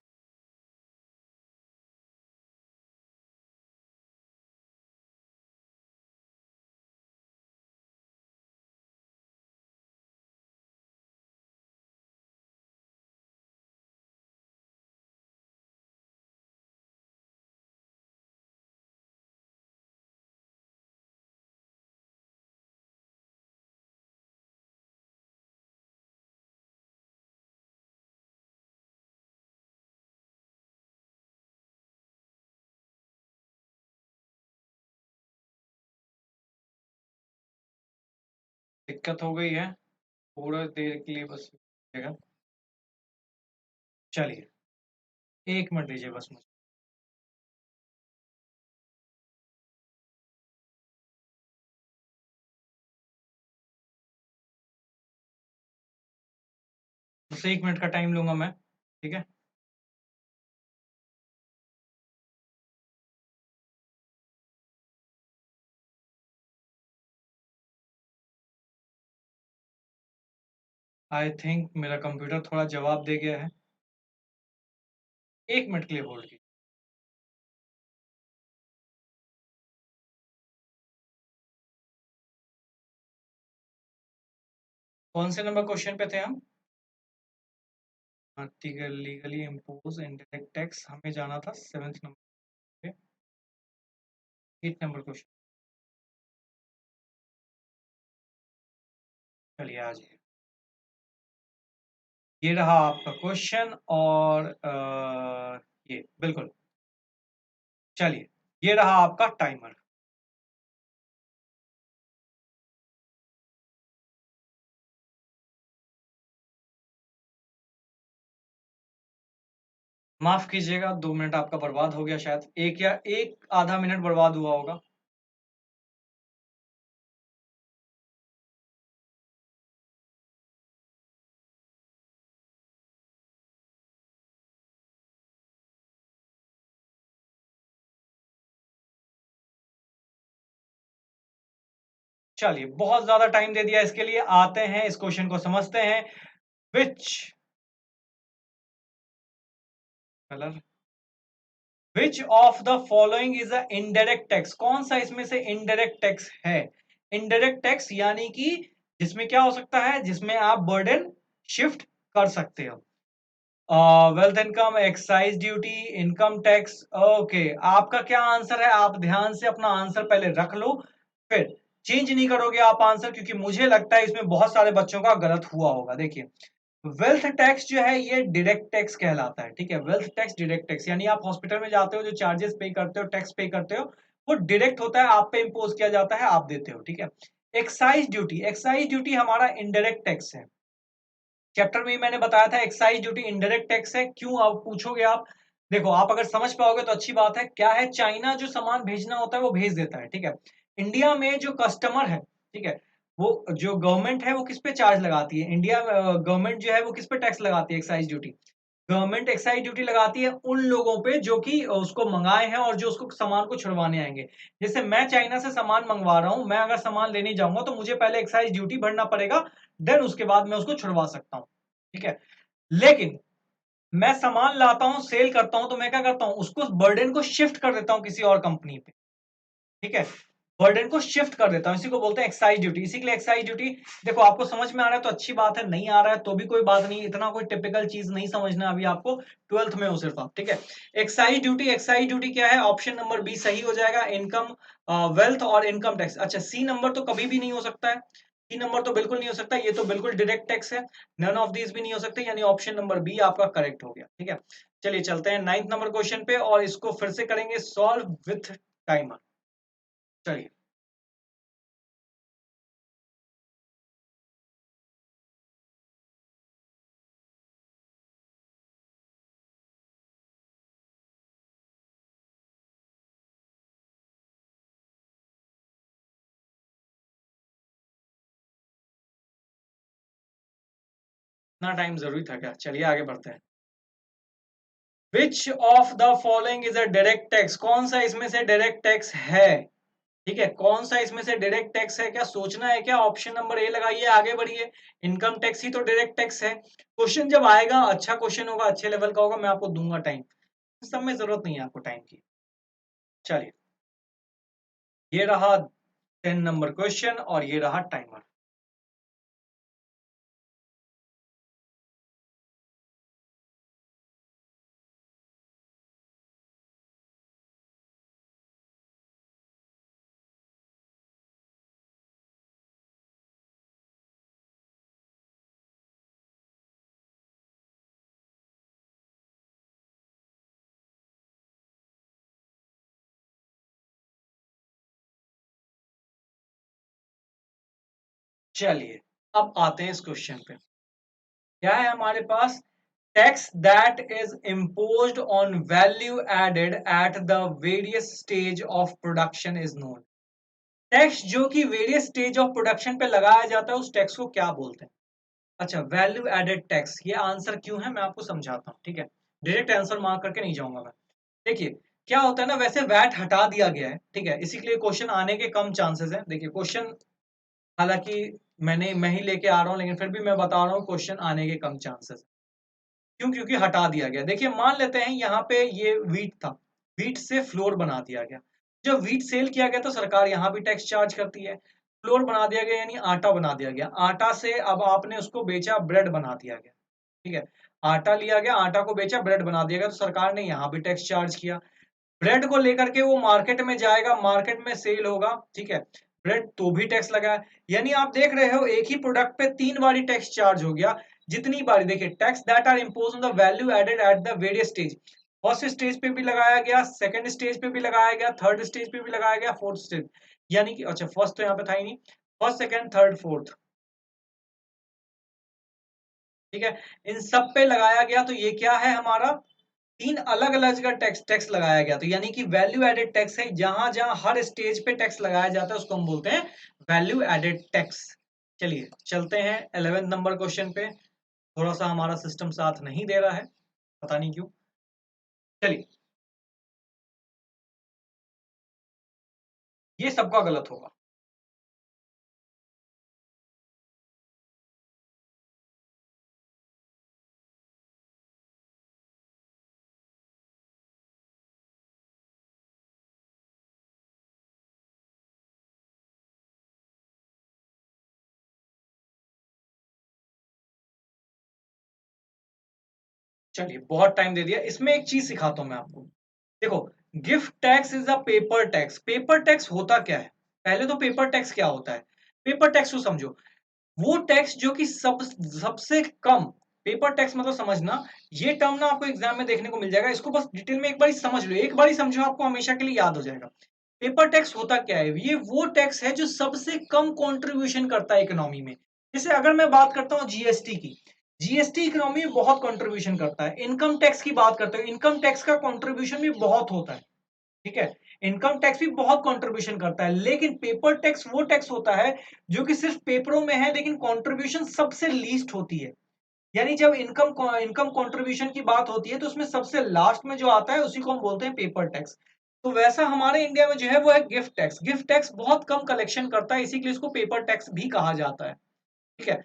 दिक्कत हो गई है, थोड़ा देर के लिए बस रुकिएगा। चलिए, 1 मिनट दीजिए बस मुझे। बस 1 मिनट का टाइम लूँगा मैं, ठीक है? आई थिंक मेरा कंप्यूटर थोड़ा जवाब दे गया है। 1 मिनट के लिए होल्ड कीजिए। कौन से नंबर क्वेश्चन पे थे हम? लीगली इम्पोज इनडायरेक्ट टैक्स हमें जाना था 7th नंबर पे, 8 नंबर क्वेश्चन। चलिए आ जाइए। ये रहा आपका क्वेश्चन और ये बिल्कुल। चलिए, ये रहा आपका टाइमर। माफ कीजिएगा, 2 मिनट आपका बर्बाद हो गया शायद। 1 या 1 आधा मिनट बर्बाद हुआ होगा। चलिए, बहुत ज़्यादा टाइम दे दिया इसके लिए। आते हैं, इस क्वेश्चन को समझते हैं। Which colour which of the following is a indirect tax? कौन सा इसमें से इनडायरेक्ट टैक्स है? इनडायरेक्ट टैक्स यानी कि जिसमें क्या हो सकता है, जिसमें आप बर्डन शिफ्ट कर सकते हो। Wealth income, excise duty, income tax. Okay, आपका क्या आंसर है? आप ध्यान से अपना आंसर पहले रख लो, फिर चेंज नहीं करोगे आप आंसर, क्योंकि मुझे लगता है इसमें बहुत सारे बच्चों का गलत हुआ होगा। देखिए, वेल्थ टैक्स जो है ये डायरेक्ट टैक्स कहलाता है, ठीक है? वेल्थ टैक्स डायरेक्ट टैक्स यानी आप हॉस्पिटल में जाते हो, जो चार्जेस पे करते हो, टैक्स पे करते हो, वो डायरेक्ट होता है, आप पे इम्पोज किया जाता है, आप देते हो, ठीक है? एक्साइज ड्यूटी हमारा इनडायरेक्ट टैक्स है। चैप्टर में ही मैंने बताया था एक्साइज ड्यूटी इनडायरेक्ट टैक्स है। क्यों आप पूछोगे आप? देखो, आप अगर समझ पाओगे तो अच्छी बात है। क्या है, चाइना जो सामान भेजना होता है वो भेज देता है, ठीक है? इंडिया में जो कस्टमर है, ठीक है, वो जो गवर्नमेंट है वो किस पे चार्ज लगाती है? इंडिया गवर्नमेंट जो है वो किस पे टैक्स लगाती है? Excise duty. Government excise duty लगाती है उन लोगों पे जो कि उसको मंगाए हैं और जो उसको सामान को छुड़वाने आएंगे। जैसे मैं चाइना से सामान मंगवा रहा हूं, मैं अगर सामान लेने जाऊंगा तो मुझे पहले एक्साइज ड्यूटी भरना पड़ेगा, देन उसके बाद मैं उसको छुड़वा सकता हूं, ठीक है? लेकिन मैं सामान लाता हूं, सेल करता हूं, तो मैं क्या करता हूं, उसको बर्डन को शिफ्ट कर देता हूं किसी और कंपनी पे, ठीक है? बर्डन को शिफ्ट कर देता हूं, इसी को बोलते हैं एक्साइज ड्यूटी। इसी के लिए एक्साइज ड्यूटी, देखो आपको समझ में आ रहा है तो अच्छी बात है, नहीं आ रहा है तो भी कोई बात नहीं, इतना कोई टिपिकल चीज नहीं समझना अभी आपको, 12th में हो सिर्फ आप, ठीक है? एक्साइज ड्यूटी क्या है? ऑप्शन नंबर बी सही हो जाएगा, इनकम, वेल्थ और इनकम टैक्स। अच्छा, सी नंबर तो कभी भी नहीं हो सकता है, सी नंबर तो बिल्कुल नहीं हो सकता, ये तो बिल्कुल डायरेक्ट टैक्स है। नन ऑफ दीज भी नहीं हो सकते, यानी ऑप्शन नंबर बी आपका करेक्ट हो गया, ठीक है? चलिए चलते हैं 9th नंबर क्वेश्चन पे और इसको फिर से करेंगे सॉल्व विथ टाइमर। चलिए, इतना टाइम जरूरी था क्या? चलिए आगे बढ़ते हैं। विच of the following is a direct tax? कौन सा इसमें से डायरेक्ट टैक्स है? ठीक है, कौन सा इसमें से डायरेक्ट टैक्स है, क्या सोचना है क्या? ऑप्शन नंबर ए लगाइए, आगे बढ़िए। इनकम टैक्स ही तो डायरेक्ट टैक्स है। क्वेश्चन जब आएगा, अच्छा क्वेश्चन होगा, अच्छे लेवल का होगा, मैं आपको दूंगा टाइम। सब में जरूरत नहीं है आपको टाइम की। चलिए, ये रहा 10 नंबर क्वेश्चन और ये रहा टाइमर। चलिए, अब आते हैं इस क्वेश्चन पे। क्या है हमारे पास? Tax that is imposed on value added at the various stage of production is known। Tax जो कि वेरियस स्टेज ऑफ प्रोडक्शन पे लगाया जाता है, उस टैक्स को क्या बोलते हैं? अच्छा, वैल्यू एडेड टैक्स। ये आंसर क्यों है मैं आपको समझाता हूँ, ठीक है? डायरेक्ट आंसर मार्क करके नहीं जाऊंगा मैं। देखिए, क्या होता है ना, वैसे वैट हटा दिया गया है, ठीक है, इसी के लिए क्वेश्चन आने के कम चांसेस है। देखिए क्वेश्चन, हालांकि मैं ही लेके आ रहा हूँ, लेकिन फिर भी मैं बता रहा हूँ क्वेश्चन आने के कम चांसेस। क्यों? क्योंकि हटा दिया गया। देखिए, मान लेते हैं यहाँ पे ये व्हीट था, व्हीट से फ्लोर बना दिया गया। जब व्हीट सेल किया गया तो सरकार यहाँ भी टैक्स चार्ज करती है। फ्लोर बना दिया गया यानी आटा बना दिया गया, आटा से अब आपने उसको बेचा, ब्रेड बना दिया गया, ठीक है? आटा लिया गया, आटा को बेचा, ब्रेड बना दिया गया, तो सरकार ने यहाँ भी टैक्स चार्ज किया। ब्रेड को लेकर के वो मार्केट में जाएगा, मार्केट में सेल होगा, ठीक है, ब्रेड तो भी टैक्स लगा है। यानी आप देख रहे हो, एक ही प्रोडक्ट पे 3 बारी टैक्स चार्ज हो गया। जितनी बारी, देखिए, tax that are impose on the value added at the various stage. First stage पे भी लगाया गया, सेकंड स्टेज पे भी लगाया गया, थर्ड स्टेज पे भी लगाया गया, फोर्थ स्टेज, यानी कि अच्छा, फर्स्ट तो यहाँ पे था ही नहीं, फर्स्ट सेकंड थर्ड फोर्थ, ठीक है, इन सब पे लगाया गया। तो ये क्या है हमारा? 3 अलग अलग का टैक्स टैक्स लगाया गया। तो यानी कि वैल्यू एडेड टैक्स है, जहां जहां हर स्टेज पे टैक्स लगाया जाता है उसको हम बोलते हैं वैल्यू एडेड टैक्स। चलिए, चलते हैं 11 नंबर क्वेश्चन पे। थोड़ा सा हमारा सिस्टम साथ नहीं दे रहा है, पता नहीं क्यों। चलिए, ये सबका गलत होगा। चलिए, बहुत टाइम दे दिया, इसमें एक चीज सिखाता हूं मैं आपको। देखो, gift tax is a paper tax. Paper tax होता क्या है? पहले तो पेपर टैक्स क्या होता है? पेपर टैक्स को समझो। वो टैक्स जो कि सबसे कम, पेपर टैक्स मतलब समझना, ये टर्म ना आपको एग्जाम में देखने को मिल जाएगा, इसको बस डिटेल में एक बार समझ लो, एक बार समझो, आपको हमेशा के लिए याद हो जाएगा। पेपर टैक्स होता क्या है? ये वो टैक्स है जो सबसे कम कंट्रीब्यूशन करता है इकोनॉमी में। जैसे अगर मैं बात करता हूँ जीएसटी की, जीएसटी इकोनॉमी में बहुत कंट्रीब्यूशन करता है। इनकम टैक्स की बात करते हैं, इनकम टैक्स का कंट्रीब्यूशन भी बहुत होता है, ठीक है, इनकम टैक्स भी बहुत कंट्रीब्यूशन करता है। लेकिन पेपर टैक्स वो टैक्स होता है जो कि सिर्फ पेपरों में है, लेकिन कंट्रीब्यूशन सबसे लीस्ट होती है। यानी जब इनकम इनकम कंट्रीब्यूशन की बात होती है तो उसमें सबसे लास्ट में जो आता है उसी को हम बोलते हैं पेपर टैक्स। तो वैसा हमारे इंडिया में जो है वो है गिफ्ट टैक्स। गिफ्ट टैक्स बहुत कम कलेक्शन करता है, इसी के लिए इसको पेपर टैक्स भी कहा जाता है, ठीक है।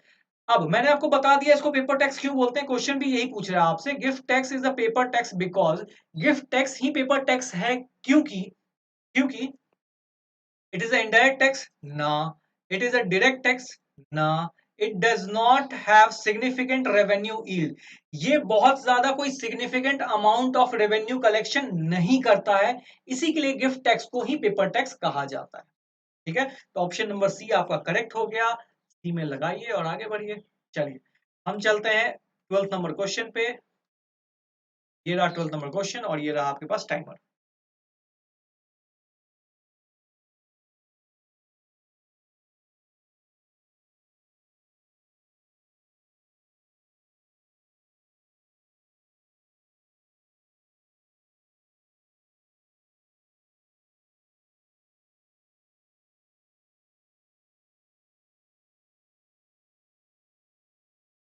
अब मैंने आपको बता दिया इसको पेपर टैक्स क्यों बोलते हैं, क्वेश्चन भी यही पूछ रहा है आपसे। Gift tax is a paper tax because, gift tax he paper tax है क्योंकि, क्योंकि it is an indirect tax? No. It is a direct tax? No. It does not have significant revenue yield. ये बहुत ज्यादा कोई significant amount of revenue collection नहीं करता है, इसी के लिए गिफ्ट टैक्स को ही पेपर टैक्स कहा जाता है, ठीक है। तो ऑप्शन नंबर सी आपका करेक्ट हो गया, सी में लगाइए और आगे बढ़िए। चलिए, हम चलते हैं 12th नंबर क्वेश्चन पे। ये रहा 12th नंबर क्वेश्चन और ये रहा आपके पास टाइमर।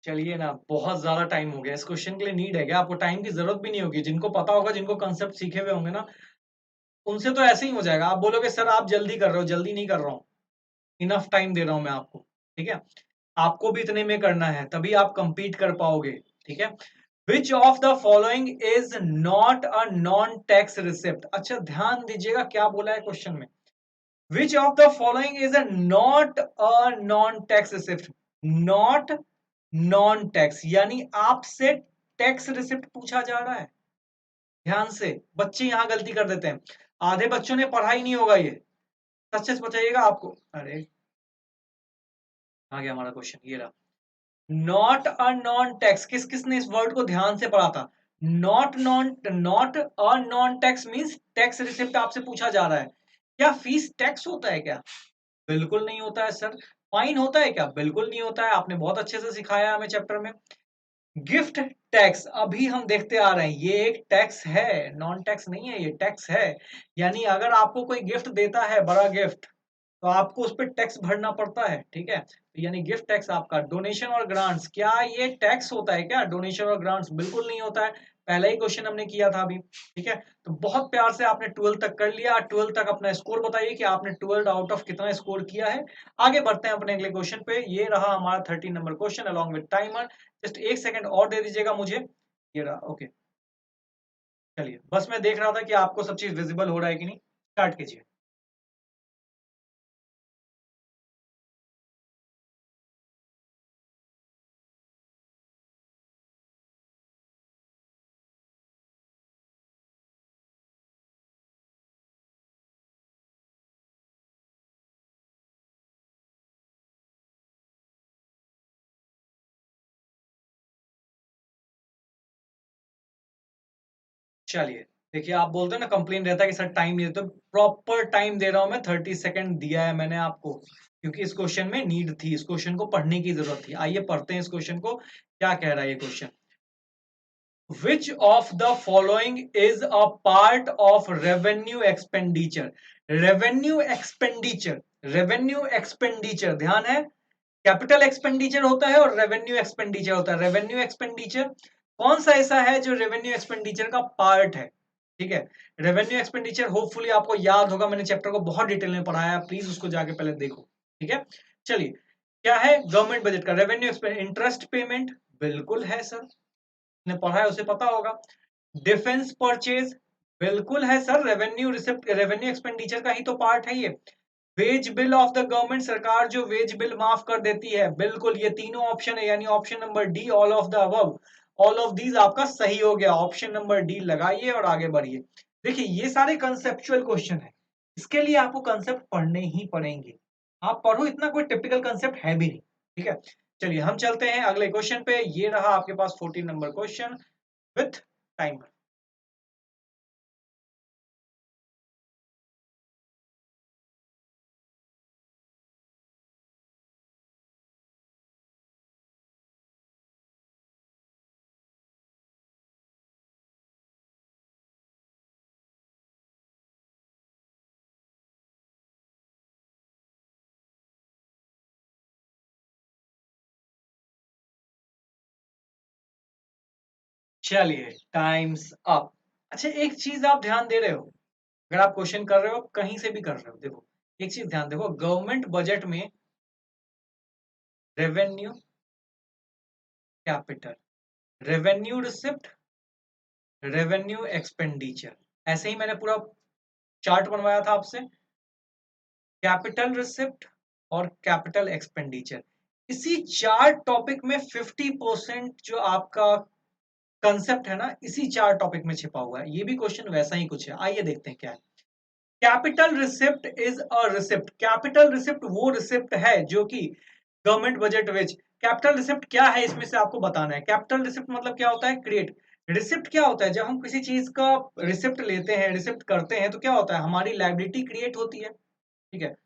चलिए ना, बहुत ज्यादा टाइम हो गया, इस क्वेश्चन के लिए नीड है क्या? आपको टाइम की जरूरत भी नहीं होगी, जिनको पता होगा, जिनको कंसेप्ट सीखे हुए होंगे ना, उनसे तो ऐसे ही हो जाएगा, आप बोलोगे सर आप जल्दी कर रहे हो, जल्दी नहीं कर रहा हूँ, इनफ टाइम दे रहा हूं मैं आपको, ठीक है। आपको भी इतने में करना है, तभी आप compete कर पाओगे, ठीक है। विच of the following is not a non tax receipt. अच्छा ध्यान दीजिएगा क्या बोला है क्वेश्चन में, विच of the following is a not a non tax receipt. Not non tax यानी आपसे टैक्स रिसिप्ट पूछा जा रहा है। ध्यान से, बच्चे यहां गलती कर देते हैं, आधे बच्चों ने पढ़ा ही नहीं होगा ये, सच सच बताइएगा आपको। अरे आ गया हमारा क्वेश्चन, ये रहा। नॉट अ नॉन टैक्स, किस किसने इस वर्ड को ध्यान से पढ़ा था। Not a non tax means tax receipt आपसे पूछा जा रहा है। क्या फीस टैक्स होता है क्या? बिल्कुल नहीं होता है सर। फाइन होता है क्या? बिल्कुल नहीं होता है, आपने बहुत अच्छे से सिखाया हमें चैप्टर में। गिफ्ट टैक्स अभी हम देखते आ रहे हैं, ये एक टैक्स है, नॉन टैक्स नहीं है, ये टैक्स है। यानी अगर आपको कोई गिफ्ट देता है, बड़ा गिफ्ट, तो आपको उस पर टैक्स भरना पड़ता है, ठीक है। तो यानी गिफ्ट टैक्स आपका। डोनेशन और ग्रांट्स, क्या ये टैक्स होता है क्या? डोनेशन और ग्रांट्स बिल्कुल नहीं होता है, पहला ही क्वेश्चन हमने किया था अभी, ठीक है। तो बहुत प्यार से आपने 12 तक कर लिया, 12 तक अपना स्कोर बताइए कि आपने 12 आउट ऑफ कितना स्कोर किया है। आगे बढ़ते हैं अपने अगले क्वेश्चन पे, ये रहा हमारा 13 number question along with timer. Just एक सेकंड और दे दीजिएगा मुझे, ये रहा, ओके। चलिए बस मैं देख रहा था कि आपको सब चीज विजिबल हो रहा है कि नहीं, स्टार्ट कीजिए। चलिए, देखिए आप बोलते हैं ना कंप्लेन रहता है कि सर टाइम नहीं देते, तो प्रॉपर टाइम दे रहा हूं मैं, 30 सेकंड दिया है मैंने आपको, क्योंकि इस क्वेश्चन में नीड थी, इस क्वेश्चन को पढ़ने की जरूरत थी। आइए पढ़ते हैं इस क्वेश्चन को, क्या कह रहा है ये question. Which of the following is a part of revenue expenditure? Revenue expenditure, revenue expenditure, ध्यान है, कैपिटल एक्सपेंडिचर होता है और रेवेन्यू एक्सपेंडिचर होता है। रेवेन्यू एक्सपेंडिचर कौन सा ऐसा है जो रेवेन्यू एक्सपेंडिचर का पार्ट है, ठीक है। रेवेन्यू एक्सपेंडिचर होपफुली आपको याद होगा, मैंने चैप्टर को बहुत डिटेल में पढ़ाया है, प्लीज उसको जाके पहले देखो, ठीक है। चलिए, क्या है गवर्नमेंट बजट का रेवेन्यू एक्सपेंड, इंटरेस्ट पेमेंट, बिल्कुल है सर, ने पढ़ा है उसे पता होगा। डिफेंस परचेज, बिल्कुल है sir, revenue receipt, revenue expenditure का ही तो पार्ट है ये। Wage bill of the government, सरकार जो वेज बिल माफ कर देती है, बिल्कुल, ये तीनों ऑप्शन है, यानी option number D, all of the above, all of these आपका सही हो गया। ऑप्शन नंबर डी लगाइए और आगे बढ़िए। देखिए ये सारे कंसेप्चुअल क्वेश्चन है, इसके लिए आपको कंसेप्ट पढ़ने ही पड़ेंगे। आप पढ़ो, इतना कोई टिपिकल कंसेप्ट है भी नहीं, ठीक है। चलिए हम चलते हैं अगले क्वेश्चन पे, ये रहा आपके पास 14 नंबर क्वेश्चन विथ टाइमर। चलिए टाइम्स अप। अच्छा एक चीज आप ध्यान दे रहे हो, अगर आप क्वेश्चन कर रहे हो, कहीं से भी कर रहे हो, देखो एक चीज ध्यान देखो, गवर्नमेंट बजट में revenue, capital, revenue receipt, revenue expenditure, ऐसे ही मैंने पूरा चार्ट बनवाया था आपसे, कैपिटल रिसिप्ट और कैपिटल एक्सपेंडिचर। इसी चार टॉपिक में 50% जो आपका कंसेप्ट है ना, इसी चार टॉपिक में छिपा हुआ है। ये भी क्वेश्चन वैसा ही कुछ है, आइए देखते हैं क्या है। Capital receipt is a receipt, capital receipt वो रिसिप्ट है जो कि गवर्नमेंट बजट विच, कैपिटल रिसिप्ट क्या है इसमें से आपको बताना है। कैपिटल रिसिप्ट मतलब क्या होता है, क्रिएट। रिसिप्ट क्या होता है, जब हम किसी चीज का रिसिप्ट लेते हैं, रिसिप्ट करते हैं, तो क्या होता है, हमारी लायबिलिटी क्रिएट होती है, ठीक है।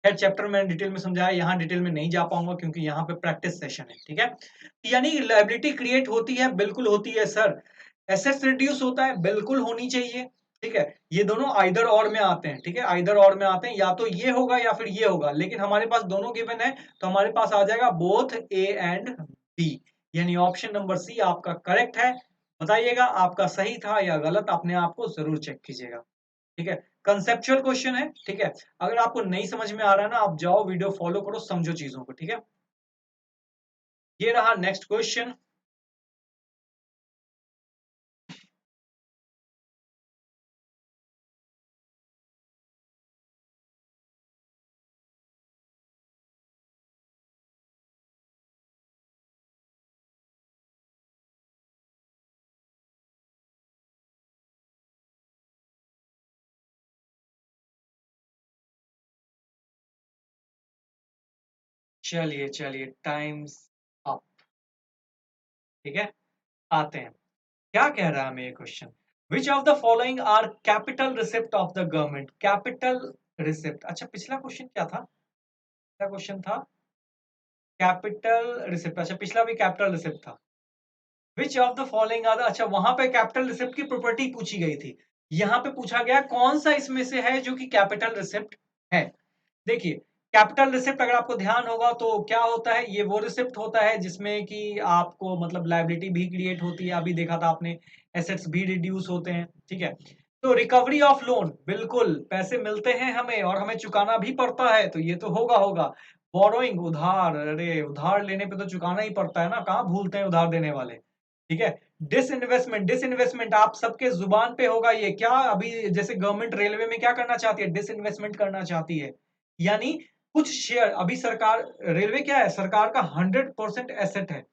खैर चैप्टर में डिटेल में समझाया, यहाँ डिटेल में नहीं जा पाऊंगा क्योंकि यहाँ पे प्रैक्टिस सेशन है, ठीक है। यानी लायबिलिटी क्रिएट होती है, बिल्कुल होती है सर। एसेट्स रिड्यूस होता है, बिल्कुल होनी चाहिए, ठीक है। ये दोनों आइदर और में आते हैं, ठीक है, आइदर और में आते हैं, या तो ये होगा या फिर ये होगा, लेकिन हमारे पास दोनों गिवन है, तो हमारे पास आ जाएगा बोथ ए एंड बी, यानी ऑप्शन नंबर सी आपका करेक्ट है। बताइएगा आपका सही था या गलत, अपने आप को जरूर चेक कीजिएगा, ठीक है। कंसेप्चुअल क्वेश्चन है, ठीक है। अगर आपको नहीं समझ में आ रहा है ना, आप जाओ वीडियो फॉलो करो, समझो चीजों को, ठीक है। ये रहा नेक्स्ट क्वेश्चन। चलिए चलिए, टाइम्स अप, ठीक है। आते हैं, क्या कह रहा है हमें ये question. Which of the following are capital receipt of the government. Capital receipt, अच्छा पिछला क्वेश्चन क्या था, क्या क्वेश्चन था, कैपिटल रिसिप्ट, अच्छा पिछला भी कैपिटल रिसिप्ट था। Which of the following are, अच्छा वहां पे कैपिटल रिसिप्ट की प्रॉपर्टी पूछी गई थी, यहां पे पूछा गया कौन सा इसमें से है जो कि कैपिटल रिसिप्ट है। देखिए, कैपिटल रिसिप्ट अगर आपको ध्यान होगा तो क्या होता है, ये वो रिसिप्ट होता है जिसमें कि आपको मतलब लायबिलिटी भी क्रिएट होती है, अभी देखा था आपने, एसेट्स भी रिड्यूस होते हैं, ठीक है। तो रिकवरी ऑफ लोन, बिल्कुल पैसे मिलते हैं हमें और हमें चुकाना भी पड़ता है, तो ये तो होगा होगा। बोरोइंग, उधार, अरे उधार लेने पे तो चुकाना ही पड़ता है ना, कहाँ भूलते हैं उधार देने वाले, ठीक है। डिसइन्वेस्टमेंट, डिसइन्वेस्टमेंट आप सबके जुबान पे होगा ये, क्या अभी जैसे गवर्नमेंट रेलवे में क्या करना चाहती है, डिसइन्वेस्टमेंट करना चाहती है, यानी कुछ शेयर, अभी सरकार, रेलवे क्या है, सरकार का 100% एसेट है,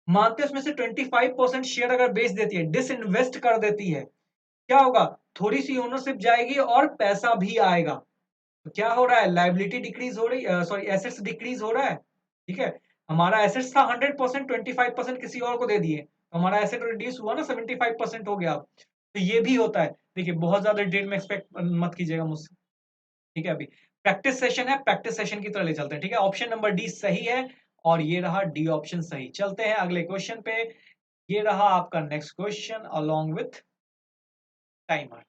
मानते हैं उसमें से 25% शेयर अगर बेच देती है, डिसइन्वेस्ट कर देती है, क्या होगा, थोड़ी सी ओनरशिप जाएगी और पैसा भी आएगा। तो क्या हो रहा है, लाइबिलिटी डिक्रीज हो रही, सॉरी एसेट्स डिक्रीज हो रहा है, ठीक है। हमारा एसेट्स था 100%, 25% किसी और को दे दिए, तो हमारा एसेट रिड्यूस हुआ ना, 75% हो गया। तो ये भी होता है। देखिए बहुत ज्यादा डिटेल में एक्सपेक्ट मत कीजिएगा मुझसे, ठीक है। अभी प्रैक्टिस सेशन है, प्रैक्टिस सेशन की तरह ले चलते हैं, ठीक है। ऑप्शन नंबर डी सही है और ये रहा डी ऑप्शन सही। चलते हैं अगले क्वेश्चन पे। ये रहा आपका next question along with timer.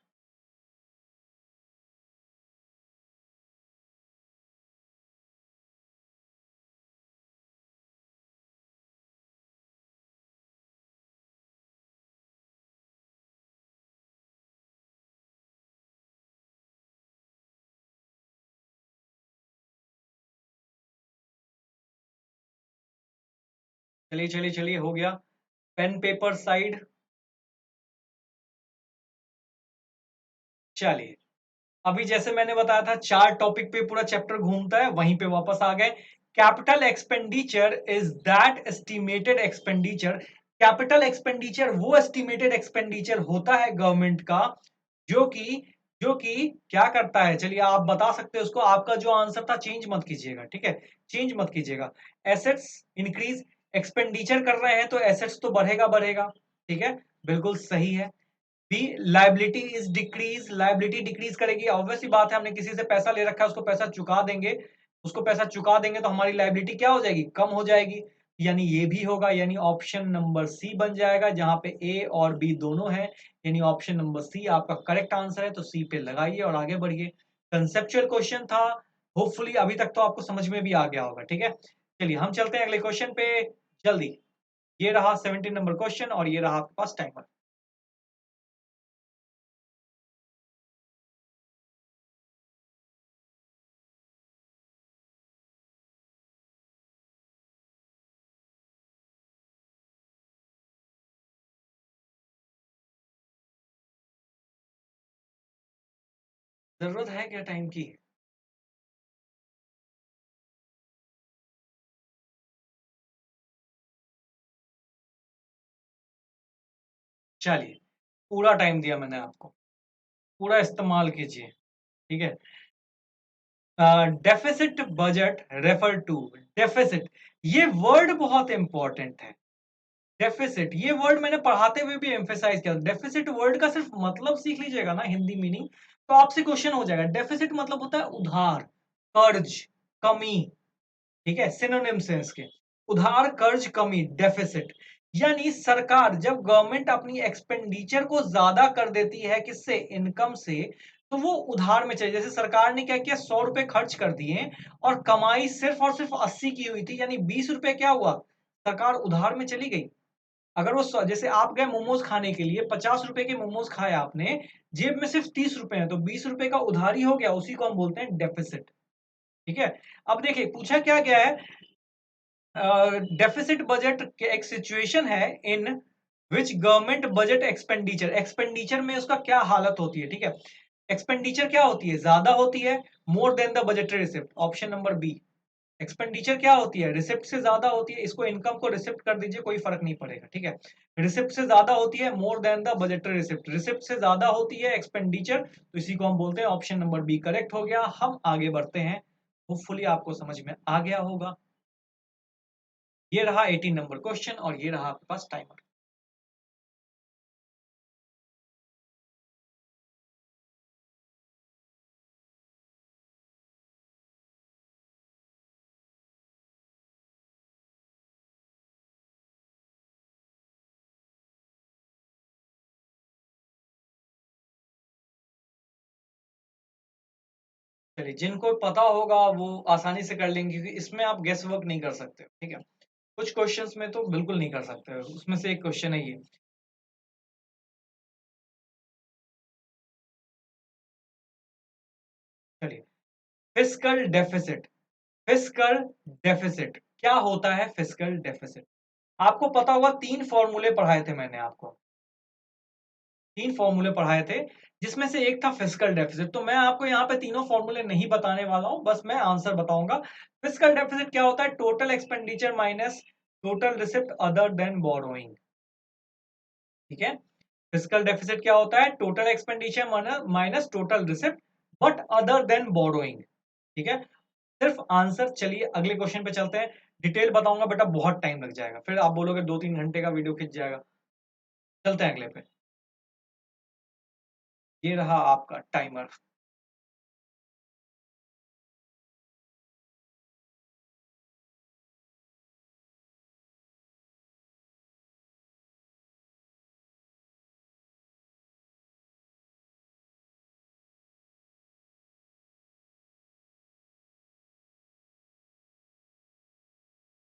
चलिए चलिए चलिए, हो गया, पेन पेपर साइड। चलिए, अभी जैसे मैंने बताया था 4 टॉपिक पे पूरा चैप्टर घूमता है, वहीं पे वापस आ गए। Capital expenditure is that estimated expenditure. Capital expenditure वो एस्टिमेटेड एक्सपेंडिचर होता है गवर्नमेंट का जो कि जो कि क्या करता है, चलिए आप बता सकते हो उसको, आपका जो आंसर था चेंज मत कीजिएगा, ठीक है, चेंज मत कीजिएगा। एसेट्स इंक्रीज, एक्सपेंडिचर कर रहे हैं तो एसेट्स तो बढ़ेगा बढ़ेगा, ठीक है, बिल्कुल सही है। B, liability is decrease, liability decrease करेगी, ऑब्वियस सी बात है, हमने किसी से पैसा ले रखा है, उसको पैसा चुका देंगे, उसको पैसा चुका देंगे तो हमारी लाइबिलिटी क्या हो जाएगी, कम हो जाएगी, यानी ये भी होगा, यानी ऑप्शन नंबर सी बन जाएगा, जहां पे ए और बी दोनों है, यानी ऑप्शन नंबर सी आपका करेक्ट आंसर है। तो सी पे लगाइए और आगे बढ़िए। कंसेप्चुअल क्वेश्चन था, होपफुली अभी तक तो आपको समझ में भी आ गया होगा, ठीक है। चलिए हम चलते हैं अगले क्वेश्चन पे जल्दी। ये रहा 17 नंबर क्वेश्चन और ये रहा आपके पास टाइमर। जरूरत है क्या टाइम की। चलिए, पूरा टाइम दिया मैंने आपको, पूरा इस्तेमाल कीजिए, ठीक है। Deficit budget refer to, deficit, ये वर्ड बहुत इंपॉर्टेंट है। डेफिसिट ये वर्ड मैंने पढ़ाते हुए भी एम्फेसाइज किया, डेफिसिट वर्ड का सिर्फ मतलब सीख लीजिएगा ना, हिंदी मीनिंग, तो आपसे क्वेश्चन हो जाएगा। डेफिसिट मतलब होता है उधार, कर्ज, कमी, ठीक है, सिनोनिम्स हैं इसके, उधार, कर्ज, कमी, डेफिसिट। यानी सरकार जब गवर्नमेंट अपनी एक्सपेंडिचर को ज्यादा कर देती है किससे, इनकम से, तो वो उधार में चले, जैसे सरकार ने क्या किया, 100 रुपए खर्च कर दिए और कमाई सिर्फ और सिर्फ 80 की हुई थी, यानी 20 रुपए क्या हुआ, सरकार उधार में चली गई। अगर वो जैसे आप गए मोमोज खाने के लिए, 50 रुपए के मोमोज खाए आपने, जेब में सिर्फ 30 रुपए है, तो 20 रुपए का उधारी हो गया, उसी को हम बोलते हैं डेफिसिट। ठीक है। अब देखिए पूछा क्या गया है, डेफिसिट बजट एक सिचुएशन है in which government budget expenditure, expenditure में उसका क्या हालत होती है। ठीक है, एक्सपेंडिचर क्या होती है, ज्यादा होती है, more than the budgetary receipt, option number B. Expenditure क्या होती है, रिसिप्ट से ज्यादा होती है, इसको इनकम को रिसिप्ट कर दीजिए, कोई फर्क नहीं पड़ेगा। ठीक है, रिसिप्ट से ज्यादा होती है, more than the budgetary receipt, receipt से ज्यादा होती है एक्सपेंडिचर, तो इसी को हम बोलते हैं, ऑप्शन नंबर बी करेक्ट हो गया। हम आगे बढ़ते हैं, होपफुली आपको समझ में आ गया होगा। ये रहा 18 नंबर क्वेश्चन और ये रहा आपके पास टाइमर। चलिए, जिनको पता होगा वो आसानी से कर लेंगे, क्योंकि इसमें आप गेस वर्क नहीं कर सकते। ठीक है, कुछ क्वेश्चंस में तो बिल्कुल नहीं कर सकते, उसमें से एक क्वेश्चन है ये। चलिए, फिस्कल डेफिसिट, फिस्कल डेफिसिट क्या होता है, फिस्कल डेफिसिट आपको पता होगा, तीन फॉर्मूले पढ़ाए थे मैंने आपको, तीन फॉर्मूले पढ़ाए थे, जिसमें से एक था फिस्कल डेफिसिट। तो मैं आपको यहाँ पे तीनों फॉर्मूले नहीं बताने वाला हूं, बस मैं आंसर बताऊंगा। फिस्कल डेफिसिट क्या होता है, total expenditure minus total receipt other than borrowing. ठीक है, फिस्कल डेफिसिट क्या होता है, total expenditure minus total receipt but other than borrowing. ठीक है, सिर्फ आंसर। चलिए अगले क्वेश्चन पे चलते हैं, डिटेल बताऊंगा बेटा, बहुत टाइम लग जाएगा, फिर आप बोलोगे 2-3 घंटे का वीडियो खिंच जाएगा। चलते हैं अगले पे, ये रहा आपका टाइमर।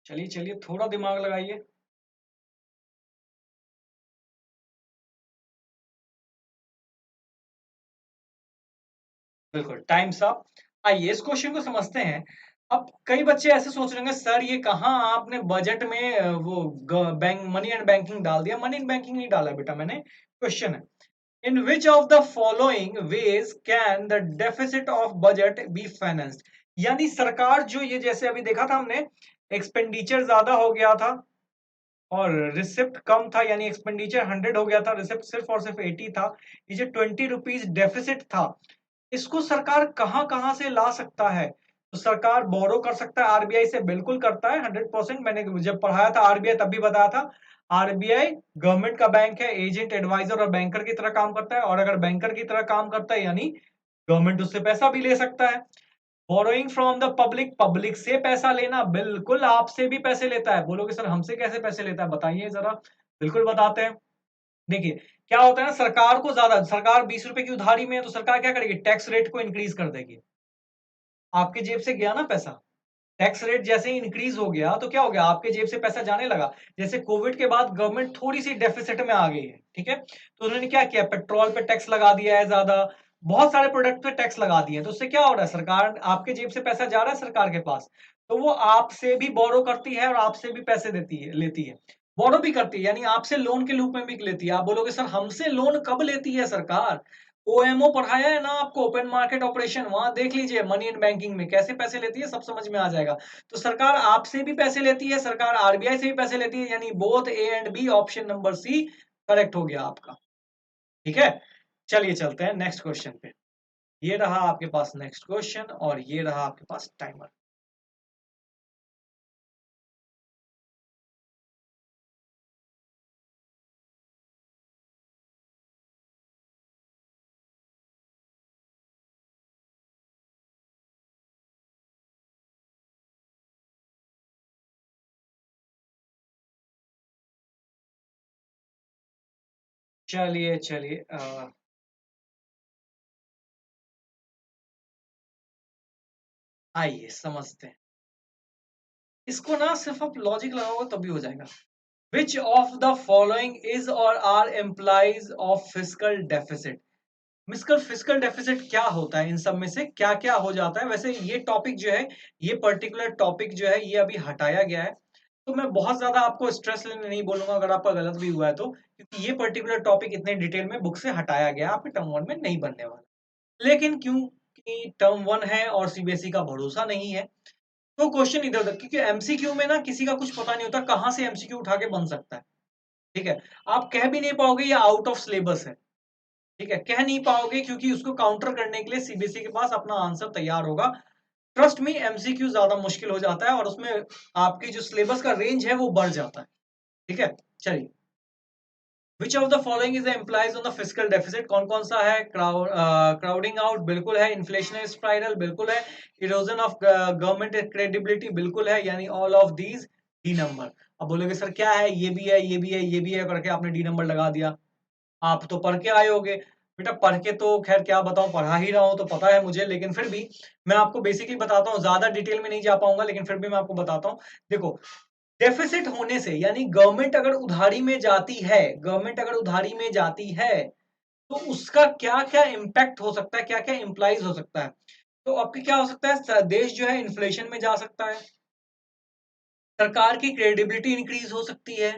चलिए चलिए, थोड़ा दिमाग लगाइए। बिल्कुल, टाइम्स अप। आइए इस क्वेश्चन को समझते हैं। अब कई बच्चे ऐसे सोच रहे होंगे, सर ये कहाँ आपने बजट में वो बैंक मनी एंड बैंकिंग डाल दिया। मनी एंड बैंकिंग नहीं डाला बेटा मैंने, क्वेश्चन है, in which of the following ways can the deficit of budget be financed. यानी सरकार जो, ये जैसे अभी देखा था हमने, एक्सपेंडिचर ज्यादा हो गया था और रिसिप्ट कम था, यानी एक्सपेंडिचर 100 हो गया था, रिसिप्ट सिर्फ और सिर्फ 80 था। ये जो 20 रुपीज डेफिसिट था, इसको सरकार कहां कहां से ला सकता है। तो सरकार बोरो कर सकता है, आरबीआई से बिल्कुल करता है 100%। मैंने जब पढ़ाया था आरबीआई तब भी बताया था, आरबीआई गवर्नमेंट का बैंक है, एजेंट एडवाइजर और बैंकर की तरह काम करता है, और अगर बैंकर की तरह काम करता है यानी गवर्नमेंट उससे पैसा भी ले सकता है। Borrowing from the public, public से पैसा लेना, बिल्कुल आपसे भी पैसे लेता है। बोलोगे सर हमसे कैसे पैसे लेता है, बताइए जरा। बिल्कुल बताते हैं। देखिए क्या होता है ना, सरकार को ज्यादा, सरकार 20 रुपए की उधारी में है, तो सरकार क्या करेगी, टैक्स रेट को इंक्रीज कर देगी। आपके जेब से गया ना पैसा, टैक्स रेट जैसे ही इंक्रीज हो गया तो क्या हो गया, आपके जेब से पैसा जाने लगा। जैसे कोविड के बाद गवर्नमेंट थोड़ी सी डेफिसिट में आ गई है। ठीक है, तो उन्होंने क्या किया, पेट्रोल पे टैक्स लगा दिया है ज्यादा, बहुत सारे प्रोडक्ट पे टैक्स लगा दिए, तो उससे क्या हो रहा है, सरकार, आपके जेब से पैसा जा रहा है सरकार के पास, तो वो आपसे भी बोरो करती है और आपसे भी पैसे देती है, लेती है। बोरो भी करती है यानी आपसे लोन के रूप में भी लेती है। आप बोलोगे सर हमसे लोन कब लेती है सरकार, ओएमओ पढ़ाया है ना आपको, ओपन मार्केट ऑपरेशन, वहां देख लीजिए मनी एंड बैंकिंग में कैसे पैसे लेती है, सब समझ में आ जाएगा। तो सरकार आपसे भी पैसे लेती है, सरकार आरबीआई से भी पैसे लेती है, यानी both A and B, option number C correct हो गया आपका। ठीक है, चलिए चलते हैं नेक्स्ट क्वेश्चन पे। ये रहा आपके पास नेक्स्ट क्वेश्चन और ये रहा आपके पास टाइमर। चलिए चलिए, आइए समझते हैं इसको ना, सिर्फ आप लॉजिक लगाओगे तभी हो जाएगा। Which of the following is or are employees of physical deficit. मिस्कर फिजिकल डेफिसिट क्या होता है, इन सब में से क्या क्या हो जाता है। वैसे ये टॉपिक जो है, ये पर्टिकुलर टॉपिक जो है, ये अभी हटाया गया है, तो मैं बहुत ज्यादा आपको स्ट्रेस लेने नहीं बोलूंगा अगर आपका गलत भी हुआ है तो, क्योंकि ये पर्टिकुलर टॉपिक इतने डिटेल में बुक से हटाया गया है, आपके टर्म वन में नहीं बनने वाला। लेकिन क्योंकि टर्म वन है और सीबीएसई का भरोसा नहीं है, तो क्वेश्चन इधर उधर, क्योंकि एमसीक्यू में ना किसी का कुछ पता नहीं होता कहां से एमसीक्यू उठा के बन सकता है। ठीक है, आप कह भी नहीं पाओगे ये आउट ऑफ सिलेबस है। ठीक है, कह नहीं पाओगे क्योंकि उसको काउंटर करने के लिए सीबीएसई के पास अपना आंसर तैयार होगा। ट्रस्ट मी, एमसीक्यू ज्यादा मुश्किल हो जाता है और उसमें आपकी जो सिलेबस का रेंज है वो बढ़ जाता है। ठीक है, चलिए, which of the following is employs on the physical deficit, कौन कौन सा है। क्राउडिंग आउट बिल्कुल है, इन्फ्लेशनरी स्पाइरल बिल्कुल है, इरोजन ऑफ गवर्नमेंट क्रेडिबिलिटी बिल्कुल है, यानी all of these D number. अब बोलोगे सर क्या है, ये भी है, ये भी है, ये भी है करके आपने डी नंबर लगा दिया। आप तो पढ़ के आए होगे बेटा, पढ़ के तो खैर क्या बताऊं, पढ़ा ही रहा हूं तो पता है मुझे, लेकिन फिर भी मैं आपको बेसिकली बताता हूं, ज्यादा डिटेल में नहीं जा पाऊंगा, लेकिन फिर भी मैं आपको बताता हूं। देखो, डेफिसिट होने से यानी गवर्नमेंट अगर उधारी में जाती है, गवर्नमेंट अगर उधारी में जाती है तो उसका क्या क्या इंपैक्ट हो सकता है, क्या क्या इंप्लाइज हो सकता है। तो आपके क्या हो सकता है, देश जो है इन्फ्लेशन में जा सकता है, सरकार की क्रेडिबिलिटी इंक्रीज हो सकती है,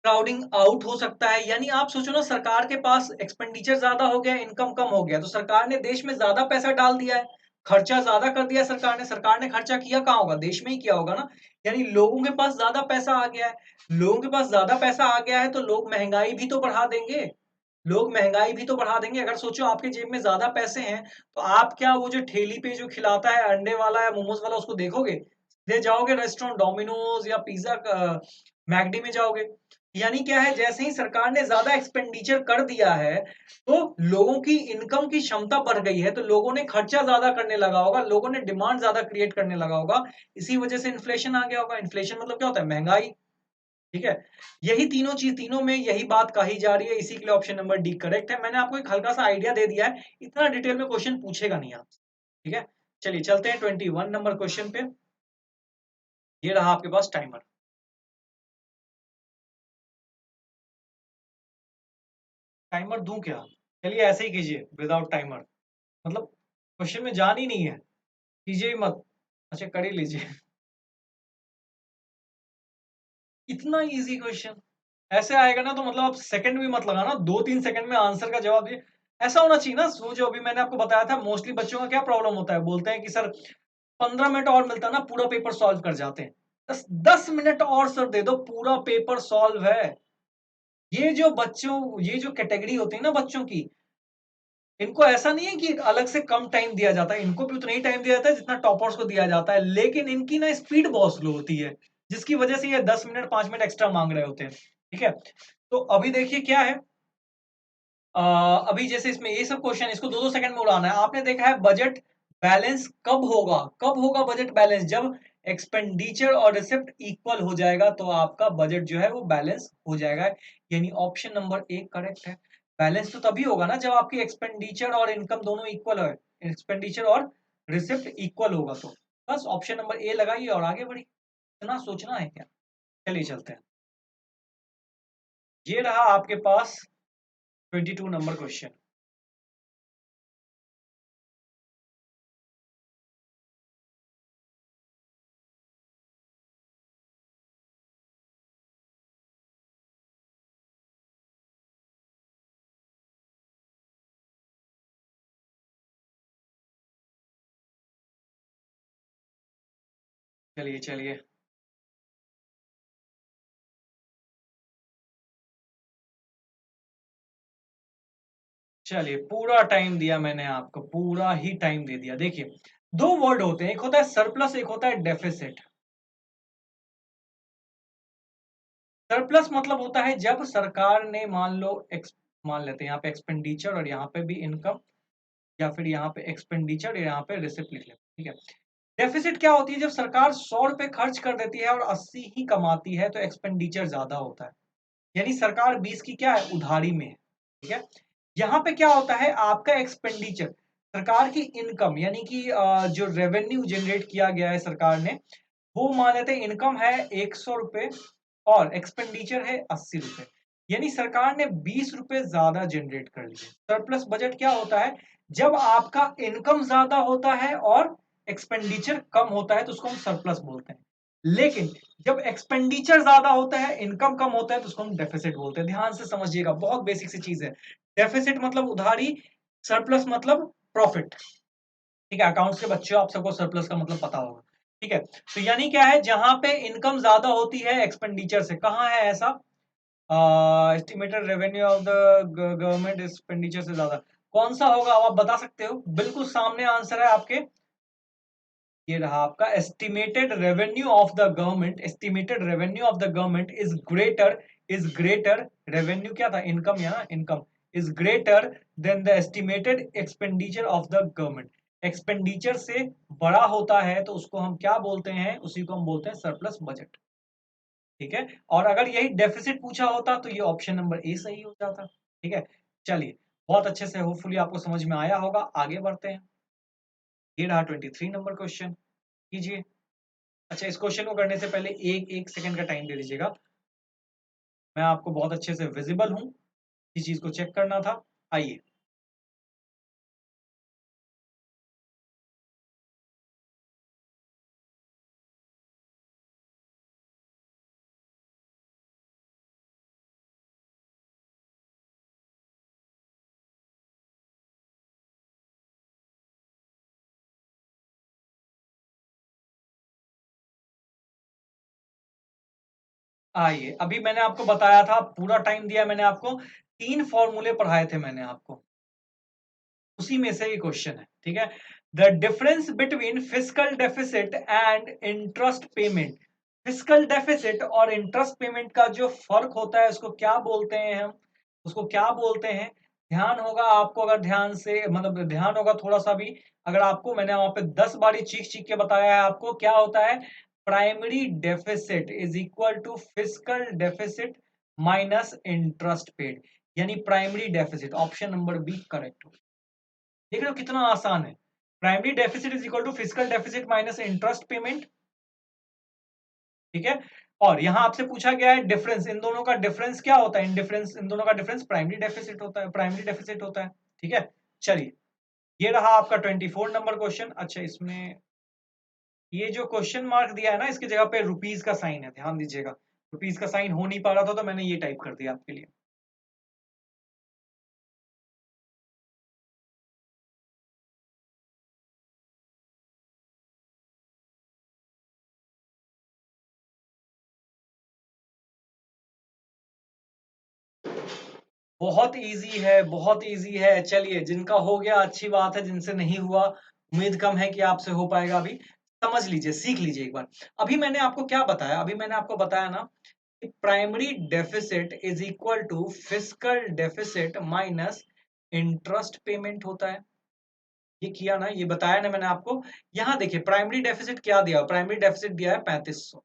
क्राउडिंग आउट हो सकता है। यानी आप सोचो ना, सरकार के पास एक्सपेंडिचर ज्यादा हो गया, इनकम कम हो गया, तो सरकार ने देश में ज्यादा पैसा डाल दिया है, खर्चा ज्यादा कर दिया सरकार ने खर्चा किया कहाँ होगा, देश में ही किया होगा ना। यानी लोगों के पास ज्यादा पैसा आ गया है, लोगों के पास ज्यादा पैसा आ गया है तो लोग महंगाई भी तो बढ़ा देंगे, लोग महंगाई भी तो बढ़ा देंगे। अगर सोचो आपके जेब में ज्यादा पैसे हैं, तो आप क्या वो जो ठेली पे जो खिलाता है अंडे वाला या मोमोज वाला उसको देखोगे, सीधे जाओगे रेस्टोरेंट डोमिनोज या पिज्जा मैकडी में जाओगे। यानी क्या है, जैसे ही सरकार ने ज्यादा एक्सपेंडिचर कर दिया है तो लोगों की इनकम की क्षमता बढ़ गई है, तो लोगों ने खर्चा ज्यादा करने लगा होगा, लोगों ने डिमांड ज्यादा क्रिएट करने लगा होगा, इसी वजह से इन्फ्लेशन आ गया होगा। इन्फ्लेशन मतलब क्या होता है, महंगाई। ठीक है, यही तीनों चीज, तीनों में यही बात कही जा रही है, इसी के लिए ऑप्शन नंबर डी करेक्ट है। मैंने आपको एक हल्का सा आइडिया दे दिया है, इतना डिटेल में क्वेश्चन पूछेगा नहीं आपसे। ठीक है, चलिए चलते हैं 21 नंबर क्वेश्चन पे। ये रहा आपके पास टाइमर। टाइमर दूं क्या, चलिए ऐसे ही कीजिए विदाउट टाइमर, मतलब क्वेश्चन में जान ही नहीं है, कीजिए ही मत। अच्छा कर ही लीजिए। इतना इजी क्वेश्चन ऐसे आएगा ना तो मतलब आप सेकंड भी मत लगाना, 2-3 सेकंड में आंसर का जवाब दिए। ऐसा होना चाहिए ना, वो जो अभी मैंने आपको बताया था, मोस्टली बच्चों का क्या प्रॉब्लम होता है, बोलते हैं कि सर 15 मिनट और मिलता ना पूरा पेपर सॉल्व कर जाते हैं। 10 मिनट और सर दे दो, पूरा पेपर सॉल्व है। ये जो कैटेगरी होती है ना बच्चों की, इनको ऐसा नहीं है कि अलग से कम टाइम दिया जाता है, इनको भी उतना ही टाइम दिया जाता है जितना टॉपर्स को दिया जाता है, लेकिन इनकी ना स्पीड बहुत स्लो होती है, जिसकी वजह से ये 10 मिनट 5 मिनट एक्स्ट्रा मांग रहे होते हैं। ठीक है, तो अभी देखिए क्या है, अभी जैसे इसमें ये सब क्वेश्चन, इसको 2-2 सेकंड में उड़ाना है। आपने देखा है बजट बैलेंस कब होगा, कब होगा बजट बैलेंस, जब एक्सपेंडिचर और रिसिप्ट इक्वल हो जाएगा तो आपका बजट जो है वो बैलेंस हो जाएगा। यानी ऑप्शन नंबर एक करेक्ट है। बैलेंस तो तभी होगा ना जब आपकी एक्सपेंडिचर और इनकम दोनों इक्वल है, एक्सपेंडिचर और रिसिप्ट इक्वल होगा तो। बस ऑप्शन नंबर ए लगाइए और आगे बढ़िए, इतना सोचना है क्या। चलिए चलते हैं, ये रहा आपके पास 22 नंबर क्वेश्चन। चलिए चलिए, चलिए पूरा टाइम दिया मैंने आपको, पूरा ही टाइम दे दिया। देखिए, दो वर्ड होते हैं, एक होता है सरप्लस, एक होता है डेफिसिट। सरप्लस मतलब होता है जब सरकार ने मान लो मान लेते हैं यहाँ पे एक्सपेंडिचर और यहाँ पे भी इनकम, या फिर यहाँ पे एक्सपेंडिचर और यहाँ पे रिसिप्ट लिख लेते हैं। ठीक है, डेफिसिट क्या होती है, जब सरकार 100 रुपए खर्च कर देती है और 80 ही कमाती है तो एक्सपेंडिचर ज्यादा होता है, यानी सरकार 20 की क्या है, उधारी में है। ठीक है, यहाँ पे क्या होता है, आपका एक्सपेंडिचर, सरकार की इनकम यानी कि जो रेवेन्यू जनरेट किया गया है सरकार ने, वो मान लेते हैं इनकम है 100 रुपए, और एक्सपेंडिचर है 80 रुपए, यानी सरकार ने 20 रुपए ज्यादा जनरेट कर लिए। सरप्लस बजट क्या होता है? जब आपका इनकम ज्यादा होता है और एक्सपेंडिचर कम होता है तो उसको हम सरप्लस बोलते हैं। लेकिन जब एक्सपेंडिचर ज्यादा होता है, इनकम कम होता है तो उसको हम डेफिसिट बोलते हैं। ध्यान से समझिएगा, बहुत बेसिक सी चीज है। डेफिसिट मतलब उधारी, सरप्लस मतलब प्रॉफिट। ठीक है, अकाउंट्स के बच्चों आप सबको सरप्लस का मतलब पता होगा। ठीक है, तो यानी क्या है, जहां पे इनकम ज्यादा होती है एक्सपेंडिचर से, कहां है ऐसा? Estimated revenue of the government expenditure से ज्यादा कौन सा होगा? आप बता सकते हो? बिल्कुल सामने आंसर है आपके, ये रहा आपका estimated revenue of the government. Estimated revenue of the government is greater revenue क्या था? इनकम, या income is greater than the estimated expenditure of the government. Expenditure से बड़ा होता है तो उसको हम क्या बोलते हैं? उसी को हम बोलते हैं सरप्लस बजट। ठीक है, और अगर यही डेफिसिट पूछा होता तो ये ऑप्शन नंबर ए सही हो जाता। ठीक है, चलिए, बहुत अच्छे से होपफुली आपको समझ में आया होगा। आगे बढ़ते हैं। ये रहा 23 नंबर क्वेश्चन, कीजिए। अच्छा, इस क्वेश्चन को करने से पहले एक एक सेकंड का टाइम दे दीजिएगा। मैं आपको बहुत अच्छे से विजिबल हूं, इस चीज को चेक करना था। आइए, आइए, अभी मैंने आपको बताया था, पूरा टाइम दिया मैंने आपको, 3 फॉर्मूले पढ़ाए थे मैंने आपको, उसी में से ये क्वेश्चन है। ठीक है, the difference between fiscal deficit and interest payment. Fiscal deficit और इंटरेस्ट पेमेंट का जो फर्क होता है उसको क्या बोलते हैं हम? उसको क्या बोलते हैं? ध्यान होगा आपको, अगर ध्यान से मतलब ध्यान होगा थोड़ा सा भी, अगर आपको मैंने वहां पे 10 बारी चीख चीख के बताया है आपको क्या होता है। Primary deficit is equal to fiscal deficit minus interest paid, यानी primary deficit, option number B correct हो। देख रहे हो कितना आसान है? Primary deficit is equal to physical deficit minus interest payment. ठीक है, और यहां आपसे पूछा गया है डिफरेंस, इन दोनों का डिफरेंस क्या होता है? इन डिफरेंस, इन दोनों का डिफरेंस प्राइमरी डेफिसिट होता है, प्राइमरी डेफिसिट होता है। ठीक है, चलिए, ये रहा आपका 24 नंबर क्वेश्चन। अच्छा, इसमें ये जो क्वेश्चन मार्क दिया है ना, इसकी जगह पे रुपीज का साइन है, ध्यान दीजिएगा। रुपीज का साइन हो नहीं पा रहा था तो मैंने ये टाइप कर दिया आपके लिए। बहुत इजी है, बहुत इजी है। चलिए, जिनका हो गया अच्छी बात है, जिनसे नहीं हुआ उम्मीद कम है कि आपसे हो पाएगा। अभी समझ लीजिए, सीख लीजिए एक बार। अभी मैंने आपको क्या बताया? अभी मैंने आपको बताया ना कि primary deficit is equal to fiscal deficit minus interest payment होता है। ये किया ना, ये बताया ना मैंने आपको। यहां देखिए, प्राइमरी डेफिसिट क्या दिया? प्राइमरी डेफिसिट दिया है 3500,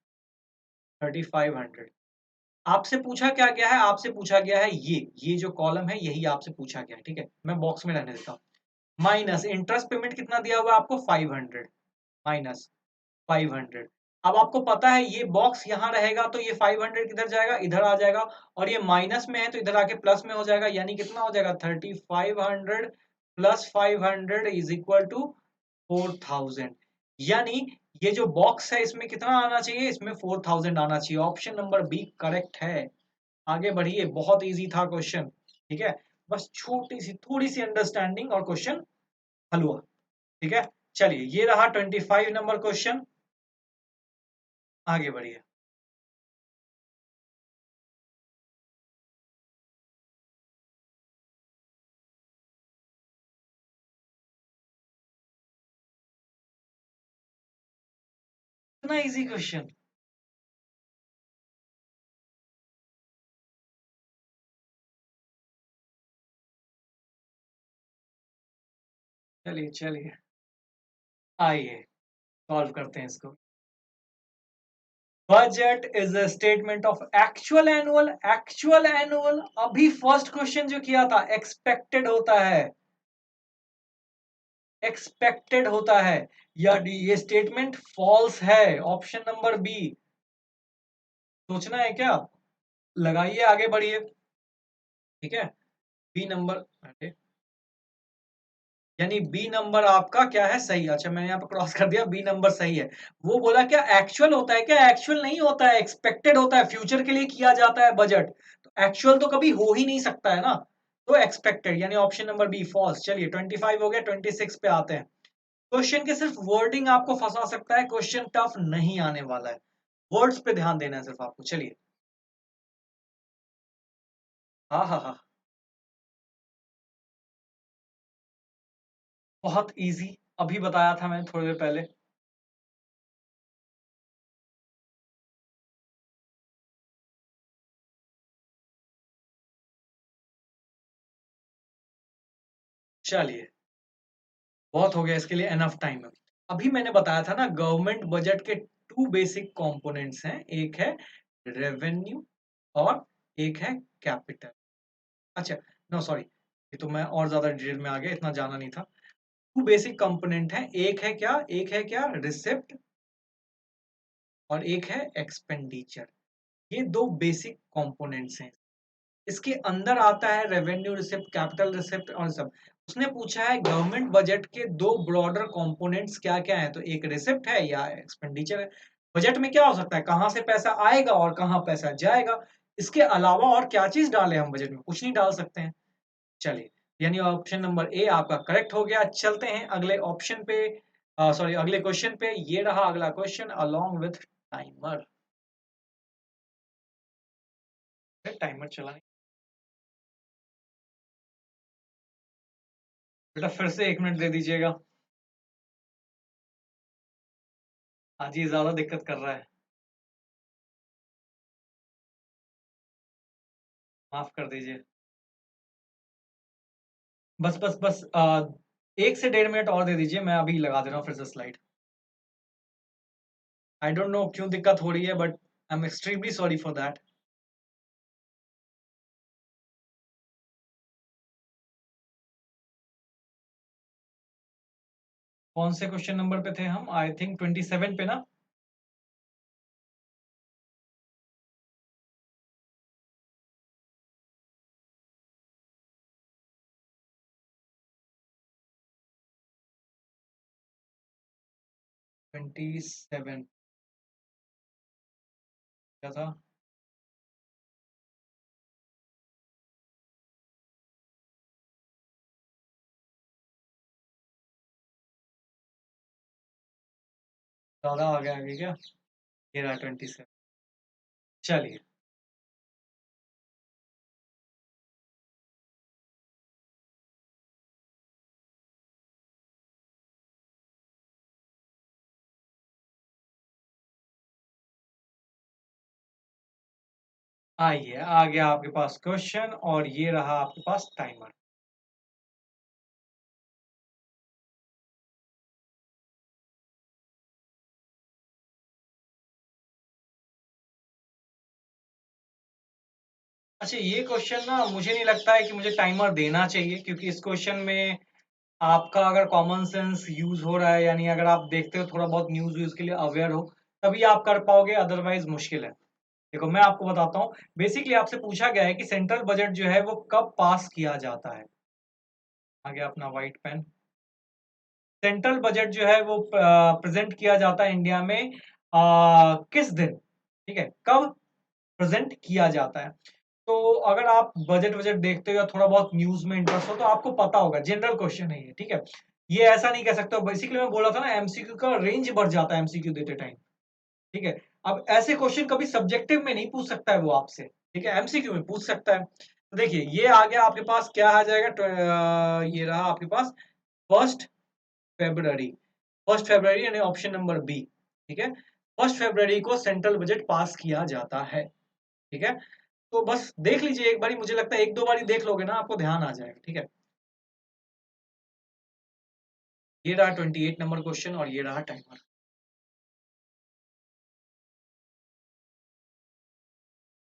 3500। आपसे पूछा क्या गया है? आपसे पूछा गया है ये जो कॉलम है यही आपसे पूछा गया है। ठीक है, मैं बॉक्स में रहने देता हूँ। माइनस इंटरेस्ट पेमेंट कितना दिया हुआ है आपको? 500, माइनस 500। अब आपको पता है ये बॉक्स यहां रहेगा तो ये 500 किधर जाएगा? इधर आ जाएगा। और ये माइनस में है तो इधर आके प्लस में हो जाएगा, यानी कितना हो जाएगा? 3500 प्लस 500 इज इक्वल टू 4000। यानी ये जो बॉक्स है इसमें कितना आना चाहिए? इसमें 4000 आना चाहिए। ऑप्शन नंबर बी करेक्ट है। आगे बढ़िए, बहुत इजी था क्वेश्चन। ठीक है, बस छोटी सी थोड़ी सी अंडरस्टैंडिंग और क्वेश्चन हल हुआ। ठीक है, चलिए, ये रहा 25 नंबर क्वेश्चन। आगे बढ़िए। इतना इजी क्वेश्चन? चलिए चलिए, आइए सॉल्व करते हैं इसको। Budget is a statement of actual annual. Actual annual, अभी फर्स्ट क्वेश्चन जो किया था एक्सपेक्टेड होता है, एक्सपेक्टेड होता है। या डी, ये स्टेटमेंट फॉल्स है, ऑप्शन नंबर बी। सोचना है क्या? लगाइए, आगे बढ़िए। ठीक है, बी नंबर, अरे यानी बी नंबर आपका क्या है? सही। अच्छा, मैंने यहाँ पे क्रॉस कर दिया, बी नंबर सही है। वो बोला क्या एक्चुअल होता है? क्या एक्चुअल नहीं होता है, एक्सपेक्टेड होता है, फ्यूचर के लिए किया जाता है बजट। तो एक्चुअल तो कभी हो ही नहीं सकता है ना, तो एक्सपेक्टेड, यानी ऑप्शन नंबर बी फॉल्स। चलिए 25 हो गया, 26 पे आते हैं। क्वेश्चन के सिर्फ वर्डिंग आपको फंसा सकता है, क्वेश्चन टफ नहीं आने वाला है। वर्ड्स पे ध्यान देना है सिर्फ आपको। चलिए, हाँ हाँ हाँ, बहुत इजी, अभी बताया था मैंने थोड़ी देर पहले। चलिए, बहुत हो गया, इसके लिए एनफ टाइम है। अभी मैंने बताया था ना, गवर्नमेंट बजट के टू बेसिक कंपोनेंट्स हैं, एक है रेवेन्यू और एक है कैपिटल। अच्छा, नो सॉरी, ये तो मैं और ज्यादा डिटेल में आ गया, इतना जाना नहीं था। टू बेसिक कंपोनेंट है, एक है क्या रिसिप्ट, और एक है एक्सपेंडिचर। ये दो बेसिक कंपोनेंट्स हैं। इसके अंदर आता है रेवेन्यू रिसिप्ट, कैपिटल रिसिप्ट और सब। उसने पूछा है गवर्नमेंट बजट के दो ब्रॉडर कंपोनेंट्स क्या क्या है, तो एक रिसिप्ट है या एक्सपेंडिचर है। बजट में क्या हो सकता है, कहां से पैसा आएगा और कहां पैसा जाएगा। इसके अलावा और क्या चीज डाले हम बजट में, कुछ नहीं डाल सकते हैं। चलिए, यानी ऑप्शन नंबर ए आपका करेक्ट हो गया। चलते हैं अगले ऑप्शन पे, सॉरी अगले क्वेश्चन पे। ये रहा अगला question along with timer. Timer चला, बेटा फिर से 1 मिनट दे दीजिएगा। आज ये ज्यादा दिक्कत कर रहा है, माफ कर दीजिए। बस बस बस 1 से 1.5 मिनट और दे दीजिए, मैं अभी लगा दे रहा हूँ फिर से स्लाइड। आई डोंट नो क्यों दिक्कत हो रही है, but I am extremely sorry for that. कौन से क्वेश्चन नंबर पे थे हम? आई थिंक 27 पे ना। 27 क्या था? ज्यादा आ गया आगे क्या? ये रहा 27। चलिए, आइए, आ गया आपके पास क्वेश्चन और ये रहा आपके पास टाइमर। अच्छा, ये क्वेश्चन ना मुझे नहीं लगता है कि मुझे टाइमर देना चाहिए, क्योंकि इस क्वेश्चन में आपका अगर कॉमन सेंस यूज हो रहा है, यानी अगर आप देखते हो थोड़ा बहुत न्यूज व्यूज के लिए अवेयर हो, तभी आप कर पाओगे, अदरवाइज मुश्किल है। देखो मैं आपको बताता हूँ, बेसिकली आपसे पूछा गया है कि सेंट्रल बजट जो है वो कब पास किया जाता है। आगे अपना व्हाइट पेन। सेंट्रल बजट जो है वो प्रेजेंट किया जाता है इंडिया में किस दिन, ठीक है, कब प्रेजेंट किया जाता है। तो अगर आप बजट बजट देखते हो या थोड़ा बहुत न्यूज में इंटरेस्ट हो, तो आपको पता होगा, जनरल क्वेश्चन है ये, ठीक है। ये ऐसा नहीं कह सकते हो, बेसिकली मैं बोला था ना, एमसीक्यू का रेंज बढ़ जाता है एमसीक्यू देते टाइम, ठीक है। अब ऐसे क्वेश्चन कभी सब्जेक्टिव में नहीं पूछ सकता है वो आपसे, ठीक है, एमसीक्यू में पूछ सकता है। तो देखिए, ये आ गया आपके पास, क्या आ जाएगा, ये रहा आपके पास 1 फरवरी। 1 फरवरी यानी ऑप्शन नंबर बी, ठीक है। 1 फरवरी को सेंट्रल बजट पास किया जाता है, ठीक है। तो बस देख लीजिए एक बारी, मुझे लगता है 1 2 बारी देख लोगे ना, आपको ध्यान आ जाएगा, ठीक है। ये रहा 28 नंबर क्वेश्चन और ये रहा टाइमर।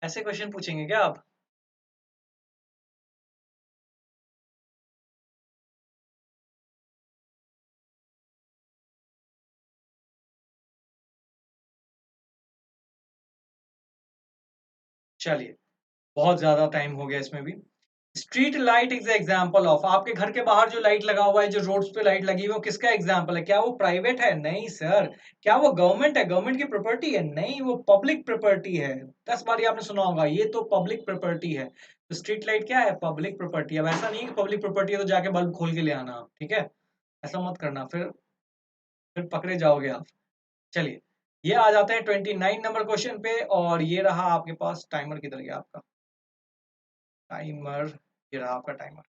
ऐसे क्वेश्चन पूछेंगे क्या आप? चलिए, बहुत ज़्यादा टाइम हो गया इसमें भी। Street light is example of, आपके घर के बाहर जो लाइट लगा हुआ है, जो रोड्स पे लाइट लगी हुई है, वो किसका एग्ज़ाम्पल है? क्या वो प्राइवेट है? नहीं सर। क्या वो गवर्नमेंट है? गवर्नमेंट की प्रॉपर्टी है? नहीं, वो पब्लिक प्रॉपर्टी है। 10 बार ये आपने सुना होगा, ये तो पब्लिक प्रॉपर्टी है। तो स्ट्रीट लाइट क्या है? पब्लिक प्रॉपर्टी है। अब ऐसा नहीं है कि पब्लिक प्रॉपर्टी है तो जाके बल्ब खोल के ले आना आप, ठीक है? ऐसा मत करना, फिर पकड़े जाओगे आप। चलिए, ये आ जाते हैं 29 नंबर क्वेश्चन पे, और ये रहा आपके पास टाइमर। किधर गया आपका टाइमर? ये रहा आपका टाइमर।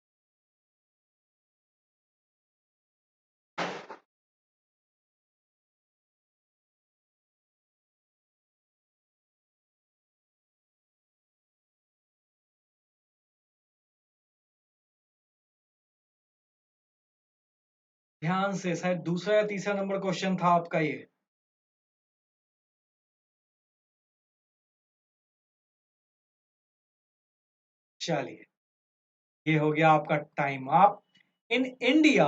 ध्यान से, शायद दूसरा या तीसरा नंबर क्वेश्चन था आपका ये। चलिए, ये हो गया आपका time up. In India,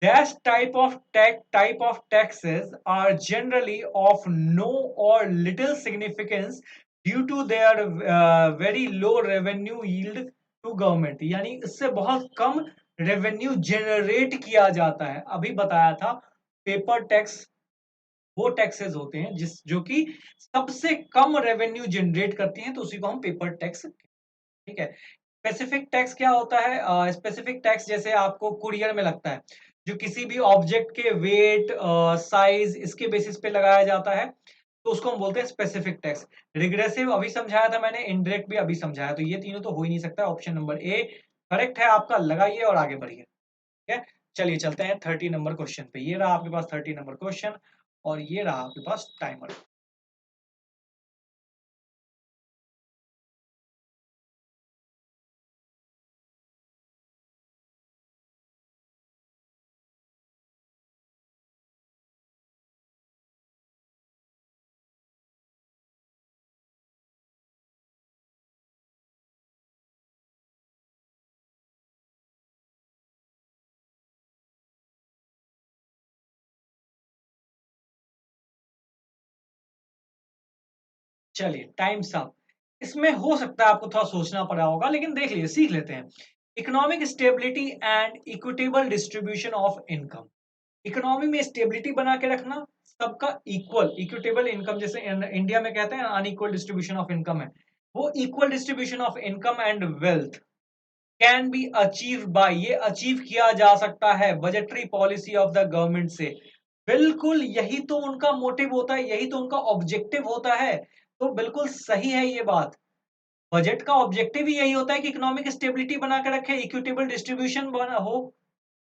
dash type of taxes are generally of no or little significance due to their very low revenue yield to government, यानी इससे बहुत कम रेवेन्यू जनरेट किया जाता है। अभी बताया था, पेपर टैक्स वो टैक्सेस होते हैं जिस जो कि सबसे कम रेवेन्यू जनरेट करती हैं, तो उसी को हम पेपर टैक्स, ठीक है। स्पेसिफिक टैक्स क्या होता है? स्पेसिफिक टैक्स जैसे आपको कुरियर में लगता है, जो किसी भी ऑब्जेक्ट के वेट, साइज, इसके बेसिस पे लगाया जाता है, तो उसको हम बोलते हैं स्पेसिफिक टैक्स। रिग्रेसिव अभी समझाया था मैंने, इनडायरेक्ट भी अभी समझाया, तो ये तीनों तो हो ही नहीं सकता। ऑप्शन नंबर ए करेक्ट है आपका, लगाइए और आगे बढ़िए, ठीक है। चलिए चलते हैं 30 नंबर क्वेश्चन पे। ये रहा आपके पास 30 नंबर क्वेश्चन, और ये रहा आपके पास टाइमर। चलिए, टाइम्स अप। इसमें हो सकता है आपको थोड़ा सोचना पड़ा होगा, लेकिन देख लीजिए, सीख लेते हैं। Economic stability and equitable distribution of income. Economy में स्टेबिलिटी बना के रखना, सबका इक्वल इक्विटेबल इनकम, जैसे इंडिया में कहते हैं अनइक्वल डिस्ट्रीब्यूशन ऑफ इनकम है, वो equal distribution of income and wealth can be achieve by, ये अचीव किया जा सकता है budgetary policy of the government से। बिल्कुल, यही तो उनका मोटिव होता है, यही तो उनका ऑब्जेक्टिव होता है। तो बिल्कुल सही है ये बात। बजट का ऑब्जेक्टिव ही यही होता है कि इकोनॉमिक स्टेबिलिटी बना के रखे, इक्विटेबल डिस्ट्रीब्यूशन बना हो।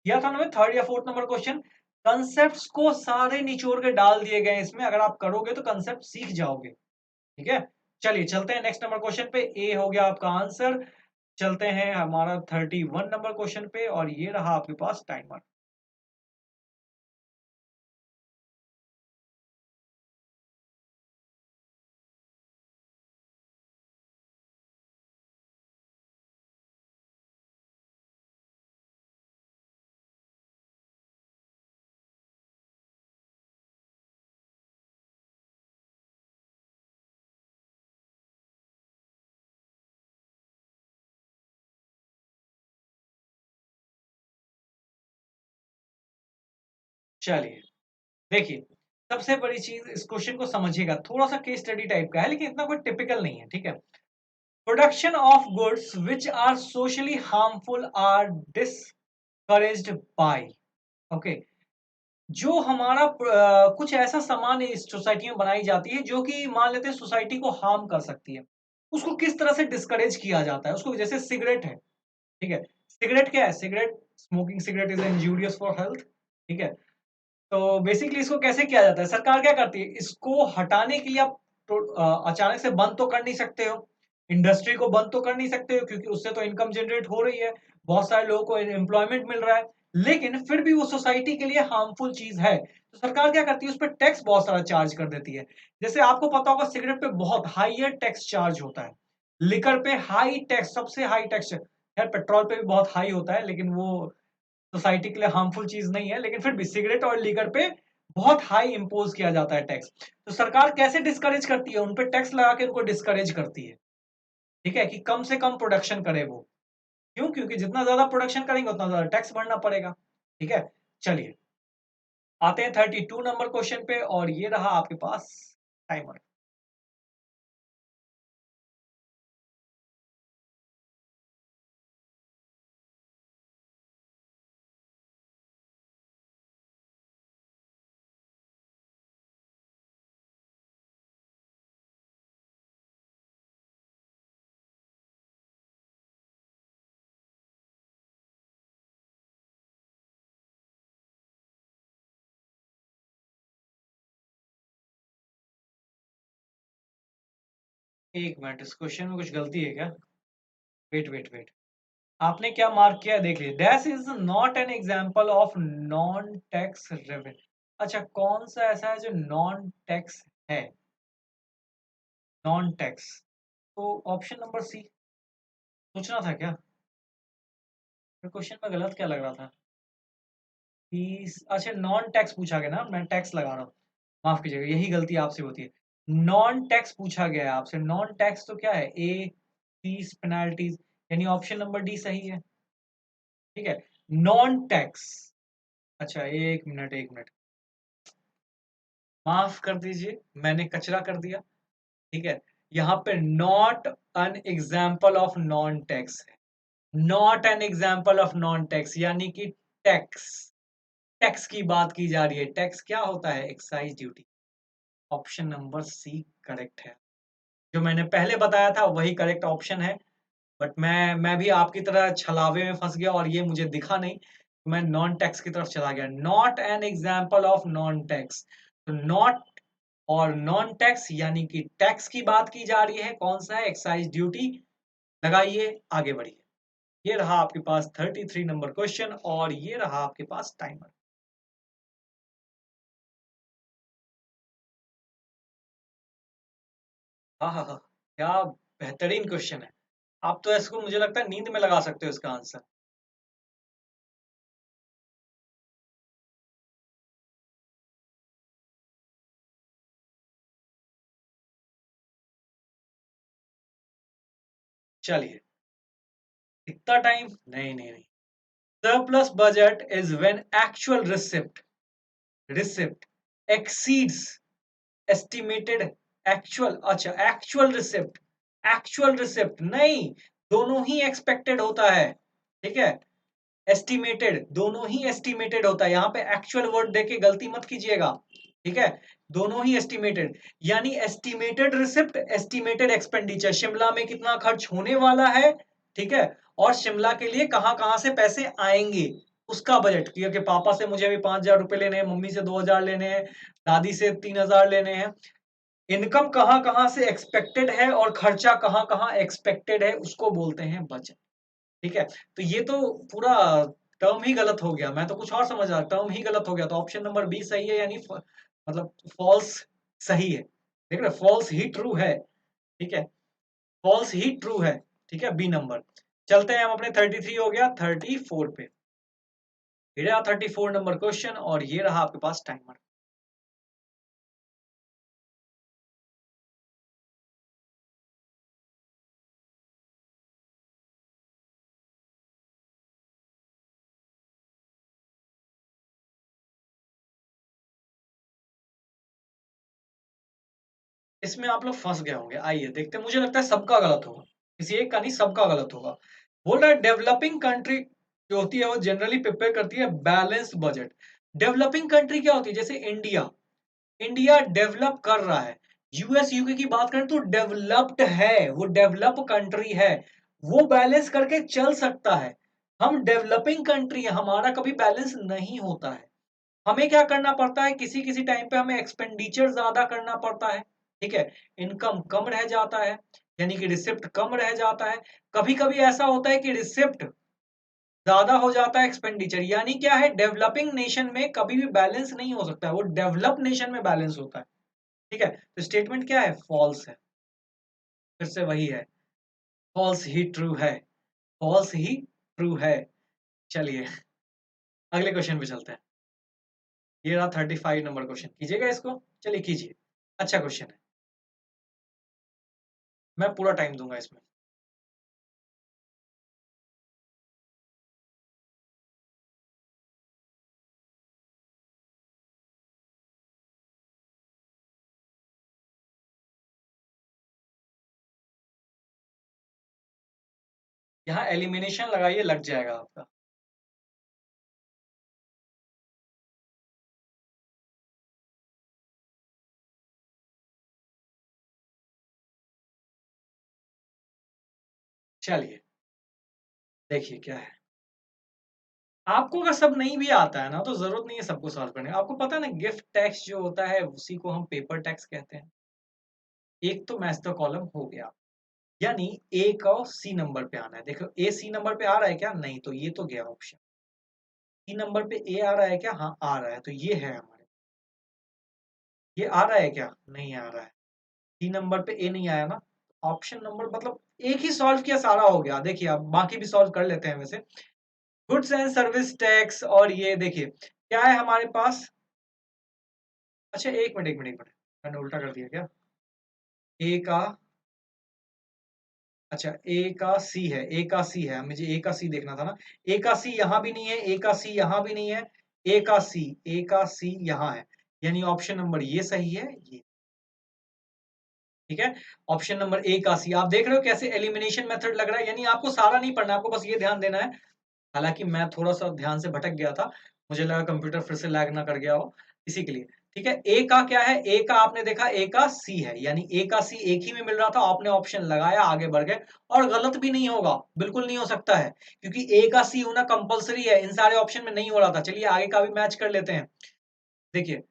या था ना थर्ड या फोर्थ नंबर क्वेश्चन। कंसेप्ट्स को सारे निचोड़ के डाल दिए गए इसमें, अगर आप करोगे तो कंसेप्ट सीख जाओगे, ठीक है। चलिए चलते हैं नेक्स्ट नंबर क्वेश्चन पे। ए हो गया आपका आंसर। चलते हैं हमारा 31 नंबर क्वेश्चन पे, और ये रहा आपके पास टाइमर। चलिए, देखिए, सबसे बड़ी चीज, इस क्वेश्चन को समझिएगा, थोड़ा सा केस स्टडी टाइप का है, लेकिन इतना कोई टिपिकल नहीं है, ठीक है। Production of goods which are socially harmful are discouraged by, okay. जो हमारा कुछ ऐसा सामान इस सोसाइटी में बनाई जाती है जो कि मान लेते हैं सोसाइटी को हार्म कर सकती है, उसको किस तरह से डिस्करेज किया जाता है? उसको, जैसे सिगरेट है, ठीक है। सिगरेट क्या है? Cigarette, smoking cigarette is injurious for health, ठीक है। तो बेसिकली इसको कैसे किया जाता है? सरकार क्या करती है, इसको हटाने के लिए आप तो अचानक से बंद तो कर नहीं सकते हो, इंडस्ट्री को बंद तो कर नहीं सकते हो, क्योंकि उससे तो इनकम जनरेट हो रही है, बहुत सारे लोगों को एम्प्लॉयमेंट मिल रहा है। लेकिन फिर भी वो सोसाइटी के लिए हार्मफुल चीज है, तो सरकार क्या करती है, उस पर टैक्स बहुत सारा चार्ज कर देती है। जैसे आपको पता होगा, सिगरेट पे बहुत हाईयर टैक्स चार्ज होता है, लिकर पे हाई टैक्स, सबसे हाई टैक्स, यार पेट्रोल पे भी बहुत हाई होता है, लेकिन वो सोसाइटी के लिए हार्मफुल चीज नहीं है, लेकिन फिर भी सिगरेट और लीकर पे बहुत हाई इंपोज किया जाता है टैक्स। तो सरकार कैसे डिस्करेज करती है? उन पे टैक्स लगा के उनको डिस्करेज करती है। ठीक है, कि कम से कम प्रोडक्शन करे वो। क्यों? क्योंकि जितना ज्यादा प्रोडक्शन करेंगे उतना ज्यादा टैक्स भरना पड़ेगा। ठीक है, चलिए आते हैं 32 नंबर क्वेश्चन पे, और ये रहा आपके पास टाइमर। एक मिनट, इस क्वेश्चन में कुछ गलती है क्या? वेट वेट वेट, आपने क्या मार्क किया देख लीजिए। Dash is not an example of non tax revenue. अच्छा, कौन सा ऐसा है जो नॉन टैक्स है? नॉन टैक्स, तो ऑप्शन नंबर सी सोचना था क्या? फिर क्वेश्चन में गलत क्या लग रहा था कि अच्छा नॉन टैक्स पूछा गया ना, मैं टैक्स लगा रहा हूँ, माफ कीजिएगा, यही गलती आपसे होती है। नॉन टैक्स पूछा गया है आपसे, नॉन टैक्स तो क्या है? ए, फीस, पेनाल्टीज, यानी ऑप्शन नंबर डी सही है। ठीक है, नॉन टैक्स। अच्छा एक मिनट एक मिनट, माफ कर दीजिए, मैंने कचरा कर दिया। ठीक है, यहाँ पे not an example of non tax है, not an example of non tax, यानी कि टैक्स, टैक्स की बात की जा रही है। टैक्स क्या होता है? Excise duty. Option number C correct है, जो मैंने पहले बताया था वही करेक्ट ऑप्शन है। बट मैं भी आपकी तरह छलावे में फंस गया और ये मुझे दिखा नहीं, तो मैं नॉन टैक्स की तरफ चला गया। Not an example of non tax, तो नॉट और नॉन टैक्स यानी कि टैक्स की बात की जा रही है। कौन सा है? Excise duty. लगाइए, आगे बढ़िए। ये रहा आपके पास 33 नंबर क्वेश्चन, और ये रहा आपके पास टाइमर। हाँ हाँ हाँ, क्या बेहतरीन क्वेश्चन है। आप तो इसको मुझे लगता है नींद में लगा सकते हो इसका आंसर। चलिए, इतना टाइम नहीं नहीं नहीं। Surplus budget is when actual receipt exceeds estimated actual, अच्छा एक्चुअल रिसिप्ट, एक्चुअल रिसिप्ट नहीं, दोनों ही एक्सपेक्टेड होता है। ठीक है, एस्टिमेटेड, दोनों ही एस्टिमेटेड होता है, यहाँ पे एक्चुअल वर्ड देके गलती मत कीजिएगा। ठीक है, दोनों ही एस्टिमेटेड, यानी estimated receipt, estimated expenditure, Shimla में कितना खर्च होने वाला है। ठीक है, और शिमला के लिए कहां कहां से पैसे आएंगे, उसका बजट, क्योंकि पापा से मुझे अभी 5,000 रुपए लेने हैं, मम्मी से 2,000 लेने हैं, दादी से 3,000 लेने हैं। इनकम कहां कहां से एक्सपेक्टेड है और खर्चा कहां कहां एक्सपेक्टेड है, उसको बोलते हैं बजट। ठीक है, तो ये तो पूरा टर्म ही गलत हो गया, मैं तो कुछ और समझ रहा, टर्म ही गलत हो गया, तो ऑप्शन नंबर बी सही है, यानी मतलब फॉल्स सही है। देख रहे, फॉल्स ही ट्रू है। ठीक है, फॉल्स ही ट्रू है। ठीक है, बी नंबर। चलते हैं हम अपने 33 हो गया 34 पे। ये रहा 34 नंबर क्वेश्चन, और ये रहा आपके पास टाइमर। इसमें आप लोग फंस गए होंगे, आइए देखते हैं, मुझे लगता है सबका गलत होगा, किसी एक का नहीं, सबका गलत होगा। बोल रहा है डेवलपिंग कंट्री जो होती है वो जनरली प्रिपेयर करती है बैलेंस बजट। डेवलपिंग कंट्री क्या होती है? जैसे इंडिया, इंडिया डेवलप कर रहा है। यूएस यूके की बात करें तो डेवलप्ड है, वो डेवलप कंट्री है, वो बैलेंस करके चल सकता है। हम डेवलपिंग कंट्री है, हमारा कभी बैलेंस नहीं होता है। हमें क्या करना पड़ता है, किसी किसी टाइम पे हमें एक्सपेंडिचर ज्यादा करना पड़ता है। ठीक है, इनकम कम रह जाता है, यानी कि रिसिप्ट कम रह जाता है। कभी कभी ऐसा होता है कि रिसिप्ट ज्यादा हो जाता है एक्सपेंडिचर, यानी क्या है, डेवलपिंग नेशन में कभी भी बैलेंस नहीं हो सकता है, वो डेवलप नेशन में बैलेंस होता है। ठीक है, तो स्टेटमेंट क्या है? फॉल्स है। फिर से वही है, फॉल्स ही ट्रू है, फॉल्स ही ट्रू है। चलिए अगले क्वेश्चन पे चलते हैं। ये रहा 35 नंबर क्वेश्चन, कीजिएगा इसको, चलिए कीजिए, अच्छा क्वेश्चन है, मैं पूरा टाइम दूंगा इसमें। यहाँ एलिमिनेशन लगाइए, लग जाएगा आपका। चलिए देखिए क्या है। आपको अगर सब नहीं भी आता है ना, तो जरूरत नहीं है सबको सॉल्व करने का। आपको पता है ना, गिफ्ट टैक्स जो होता है उसी को हम पेपर टैक्स कहते हैं। एक तो मैच द कॉलम हो गया, यानी ए का सी नंबर पे आना है। देखो ए सी नंबर पे आ रहा है क्या? नहीं, तो ये तो गया ऑप्शन। सी नंबर पे ए आ रहा है क्या? हाँ आ रहा है, तो ये है हमारे। ये आ रहा है क्या? नहीं आ रहा है। सी नंबर पे ए नहीं आया ना, ऑप्शन नंबर मतलब एक ही सॉल्व किया सारा हो गया। देखिए अब बाकी भी सॉल्व कर लेते हैं वैसे। गुड्स एंड सर्विस टैक्स, और ये देखिए क्या है हमारे पास। अच्छा एक मिनट, एक मिनट, एक मिनट, मैंने उल्टा कर दिया क्या? ए का, अच्छा ए का सी है, ए का सी है, मुझे ए का सी देखना था ना। ए का सी यहाँ भी नहीं है, ए का सी यहाँ भी नहीं है। ए का सी, ए का सी यहाँ है, यानी ऑप्शन नंबर ये सही है, ये। ठीक है, ऑप्शन नंबर ए का सी। आप देख रहे हो कैसे एलिमिनेशन मेथड लग रहा है, यानी आपको सारा नहीं पढ़ना, आपको बस ये ध्यान देना है। हालांकि मैं थोड़ा सा ध्यान से भटक गया था, मुझे लगा कंप्यूटर फिर से लैग ना कर गया हो, इसी के लिए। ठीक है, ए का क्या है? ए का आपने देखा, ए का सी है, यानी ए का सी एक ही में मिल रहा था, आपने ऑप्शन लगाया, आगे बढ़ गए। और गलत भी नहीं होगा, बिल्कुल नहीं हो सकता है, क्योंकि ए का सी होना कंपलसरी है, इन सारे ऑप्शन में नहीं हो रहा था। चलिए आगे का भी मैच कर लेते हैं। देखिए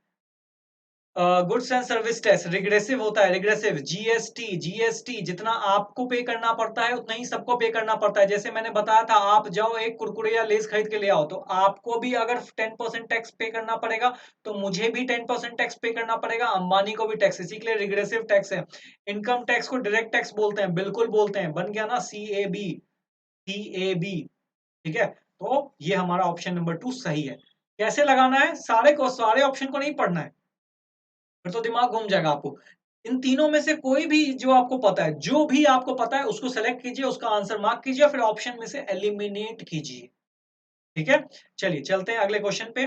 goods and service tax regressive होता है, रिग्रेसिव। जीएसटी, जीएसटी जितना आपको पे करना पड़ता है उतना ही सबको पे करना पड़ता है। जैसे मैंने बताया था, आप जाओ एक कुरकुरे या लेस खरीद के ले आओ, तो आपको भी अगर 10% टैक्स पे करना पड़ेगा, तो मुझे भी 10% टैक्स पे करना पड़ेगा, अंबानी को भी टैक्स। इसी के लिए रिग्रेसिव टैक्स है। इनकम टैक्स को डायरेक्ट टैक्स बोलते हैं, बिल्कुल बोलते हैं, बन गया ना सी A B, C A B. ठीक है, तो ये हमारा ऑप्शन नंबर 2 सही है। कैसे लगाना है? सारे ऑप्शन को नहीं पढ़ना है, फिर तो दिमाग घूम जाएगा आपको। इन तीनों में से कोई भी जो आपको पता है, जो भी आपको पता है उसको सेलेक्ट कीजिए, उसका आंसर मार्क कीजिए, फिर ऑप्शन में से एलिमिनेट कीजिए। ठीक है, चलिए चलते हैं अगले क्वेश्चन पे।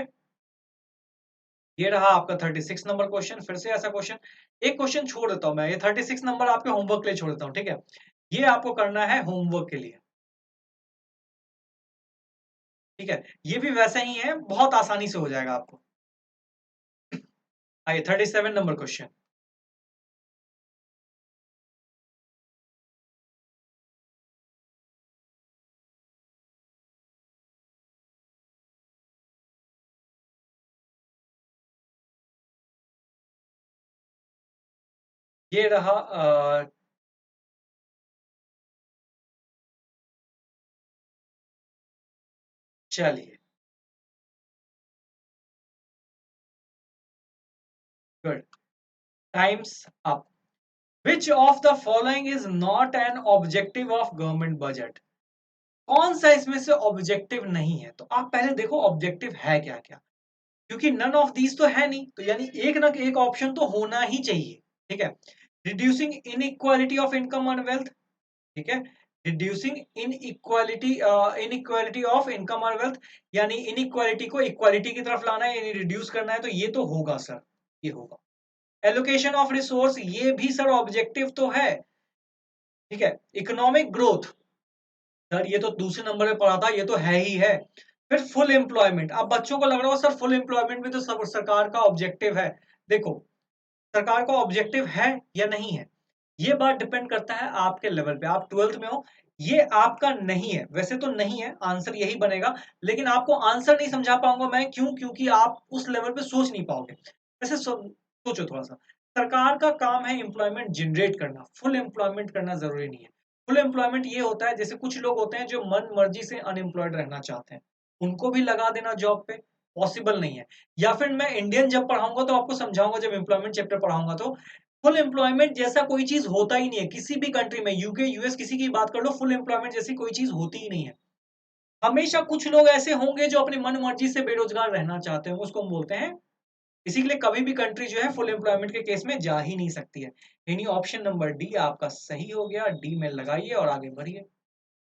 ये रहा आपका 36 नंबर क्वेश्चन। फिर से ऐसा क्वेश्चन, एक क्वेश्चन छोड़ देता हूं मैं, ये 36 नंबर आपके होमवर्क के लिए छोड़ देता हूं। ठीक है, ये आपको करना है होमवर्क के लिए। ठीक है, ये भी वैसे ही है, बहुत आसानी से हो जाएगा आपको। आइए 37 नंबर क्वेश्चन। ये रहा चलिए good, times up. Which of the following is not an objective of government budget? कौन सा इसमें से ऑब्जेक्टिव नहीं है? तो आप पहले देखो ऑब्जेक्टिव है क्या क्या, क्योंकि नन ऑफ दीज तो है नहीं, तो यानी एक ना एक ऑप्शन तो होना ही चाहिए। ठीक है, reducing inequality of income and wealth. ठीक है, रिड्यूसिंग इनइक्वालिटी ऑफ इनकम और वेल्थ, यानी इनइक्वालिटी को इक्वालिटी की तरफ लाना है, यानी रिड्यूस करना है, तो ये तो होगा सर, ये होगा। एलोकेशन ऑफ रिसोर्स, ये भी सर ऑब्जेक्टिव तो है। ठीक है, इकोनॉमिक ग्रोथ, सर ये तो दूसरे नंबर पे पढ़ा था, ये तो है ही है। फिर फुल एम्प्लॉयमेंट, अब बच्चों को लग रहा हो सर फुल एम्प्लॉयमेंट भी तो सब सरकार का ऑब्जेक्टिव है। देखो सरकार का ऑब्जेक्टिव है या नहीं है, ये बात डिपेंड करता है आपके लेवल पे। आप 12th में हो, ये आपका नहीं है, वैसे तो नहीं है, आंसर यही बनेगा, लेकिन आपको आंसर नहीं समझा पाऊंगा मैं, क्यों? क्योंकि आप उस लेवल पे सोच नहीं पाओगे। वैसे सोचो थोड़ा सा, सरकार का काम है एम्प्लॉयमेंट जनरेट करना, फुल एम्प्लॉयमेंट करना जरूरी नहीं है। फुल एम्प्लॉयमेंट ये होता है, जैसे कुछ लोग होते हैं जो मन मर्जी से अनएम्प्लॉयड रहना चाहते हैं, उनको भी लगा देना जॉब पे पॉसिबल नहीं है। या फिर मैं इंडियन जब पढ़ाऊंगा तो आपको समझाऊंगा, जब एम्प्लॉयमेंट चैप्टर पढ़ाऊंगा, तो फुल एम्प्लॉयमेंट जैसा कोई चीज होता ही नहीं है किसी भी कंट्री में। यूके यूएस किसी की बात कर लो, फुल एम्प्लॉयमेंट जैसी कोई चीज होती ही नहीं है। हमेशा कुछ लोग ऐसे होंगे जो अपनी मन मर्जी से बेरोजगार रहना चाहते हैं, उसको हम बोलते हैं। इसी के लिए कभी भी कंट्री जो है फुल एम्प्लॉयमेंट के केस में जा ही नहीं सकती है। यानी ऑप्शन नंबर डी आपका सही हो गया, डी में लगाइए और आगे बढ़िए।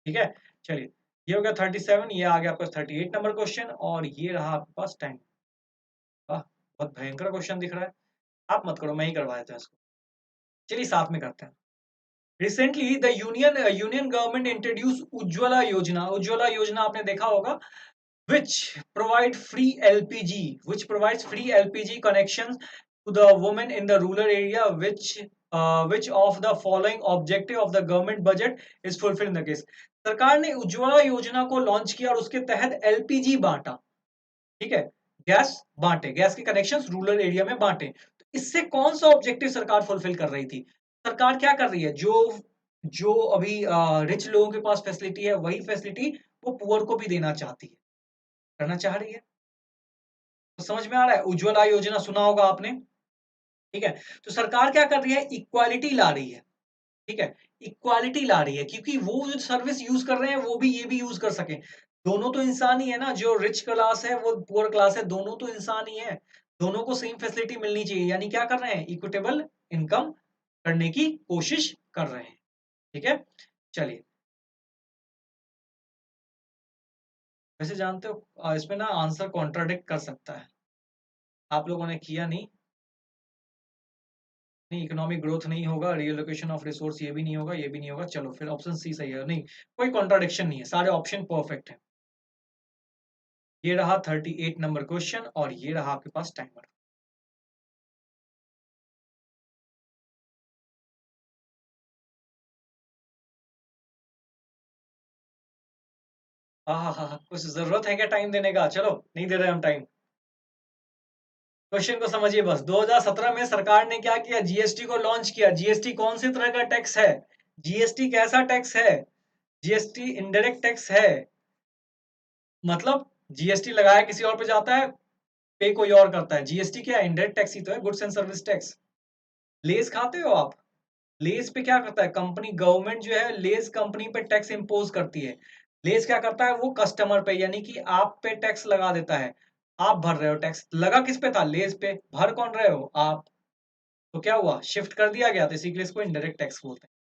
ठीक है, चलिए ये हो गया 37, ये आ गया आपका 38 नंबर क्वेश्चन, और ये रहा आपके पास टाइम। वाह, बहुत भयंकर क्वेश्चन दिख रहा है। आप मत करो, मैं ही करवा देता हूं इसको। चलिए साथ में करते हैं। Recently the union government introduce Ujjwala योजना। उज्ज्वला योजना आपने देखा होगा, which provide free LPG, which provides free LPG connections to the women in the rural area, which of the following objective of the government budget is fulfilled in the case। सरकार ने उज्ज्वला योजना को launch किया और उसके तहत LPG बांटा, ठीक है, गैस बांटे, गैस के कनेक्शंस रूरल एरिया में बांटे। तो इससे कौन सा ऑब्जेक्टिव सरकार फुलफिल कर रही थी? सरकार क्या कर रही है, जो जो अभी रिच लोगों के पास फैसिलिटी है वही फैसिलिटी वो पुअर को भी देना चाहती है, करना चाह रही है। तो समझ में आ रहा है, उज्ज्वला योजना सुना होगा आपने, ठीक है। तो सरकार क्या कर रही है, इक्वालिटी ला रही है, ठीक है, इक्वालिटी ला रही है, क्योंकि वो जो सर्विस यूज कर रहे हैं वो भी ये भी यूज कर सके। दोनों तो इंसान ही है ना, जो रिच क्लास है वो पुअर क्लास है, दोनों तो इंसान ही है, दोनों को सेम फैसिलिटी मिलनी चाहिए। यानी क्या कर रहे हैं, इक्विटेबल इनकम करने की कोशिश कर रहे हैं, ठीक है। चलिए, वैसे जानते हो इसमें ना आंसर कॉन्ट्राडिक्ट कर सकता है, आप लोगों ने किया नहीं, नहीं इकोनॉमिक ग्रोथ नहीं होगा, रिलोकेशन ऑफ रिसोर्स ये भी नहीं होगा, ये भी नहीं होगा, चलो फिर ऑप्शन सी सही है। नहीं, कोई कॉन्ट्राडिक्शन नहीं है, सारे ऑप्शन परफेक्ट है। ये रहा 38 नंबर क्वेश्चन और ये रहा आपके पास टाइमर। हाँ हाँ हाँ, कुछ जरूरत है क्या टाइम देने का? चलो नहीं दे रहे हम टाइम, क्वेश्चन को समझिए बस। 2017 में सरकार ने क्या किया, जीएसटी को लॉन्च किया। जीएसटी कौन सी तरह का टैक्स है, जीएसटी कैसा टैक्स है, जीएसटी इनडायरेक्ट टैक्स है, मतलब जीएसटी लगाया किसी और पे जाता है, पे कोई और करता है। जीएसटी क्या है, इनडायरेक्ट टैक्स ही तो है, goods and service tax. Less खाते हो आप, लेस पे क्या करता है कंपनी, गवर्नमेंट जो है लेस कंपनी पे टैक्स इंपोज करती है। लेस क्या करता है, वो कस्टमर पे यानी कि आप पे टैक्स लगा देता है, आप भर रहे हो टैक्स, लगा किस पे था, लेस पे, भर कौन रहे हो आप। तो क्या हुआ, शिफ्ट कर दिया गया, तो इसी के लिए इसको इनडायरेक्ट टैक्स बोलते हैं।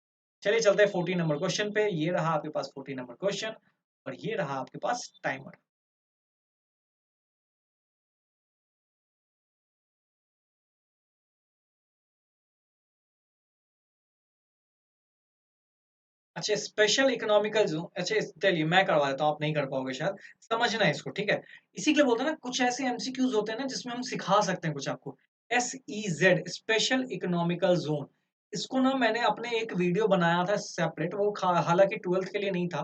चलिए चलते हैं 14 नंबर क्वेश्चन पे। ये रहा आपके पास 14 नंबर क्वेश्चन और ये रहा आपके पास टाइमर। अच्छा, स्पेशल इकोनॉमिकल जोन, अच्छा चलिए मैं करवा देता हूँ, आप नहीं कर पाओगे शायद, समझना है इसको, ठीक है। इसी के लिए बोलते हैं ना, कुछ ऐसे एमसीक्यूज होते हैं ना जिसमें हम सिखा सकते हैं कुछ आपको। SEZ, स्पेशल इकोनॉमिकल जोन, इसको ना मैंने अपने एक वीडियो बनाया था सेपरेट, वो हालांकि 12th के लिए नहीं था,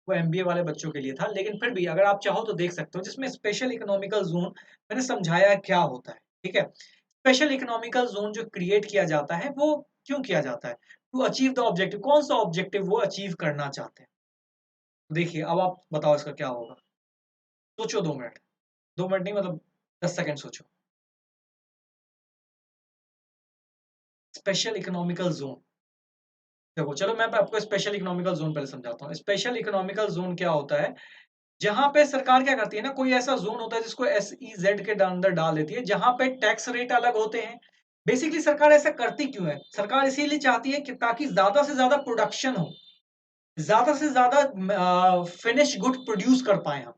वो एमबीए वाले बच्चों के लिए था, लेकिन फिर भी अगर आप चाहो तो देख सकते हो, जिसमें स्पेशल इकोनॉमिकल जोन मैंने समझाया क्या होता है, ठीक है। स्पेशल इकोनॉमिकल जोन जो क्रिएट किया जाता है वो क्यों किया जाता है, टू अचीव द ऑब्जेक्टिव, कौन सा ऑब्जेक्टिव वो अचीव करना चाहते हैं। तो देखिए अब आप बताओ इसका क्या होगा, सोचो 2 मिनट, 2 मिनट नहीं मतलब 10 सेकंड सोचो। स्पेशल इकोनॉमिकल जोन, देखो चलो मैं आपको स्पेशल इकोनॉमिकल जोन पहले समझाता हूँ। स्पेशल इकोनॉमिकल जोन क्या होता है, जहां पे सरकार क्या करती है ना, कोई ऐसा जोन होता है जिसको SEZ के अंदर डाल देती है, जहां पे टैक्स रेट अलग होते हैं। बेसिकली सरकार ऐसा करती क्यों है, सरकार इसीलिए चाहती है कि ताकि ज्यादा से ज्यादा प्रोडक्शन हो, ज्यादा से ज्यादा फिनिश गुड प्रोड्यूस कर पाए हम।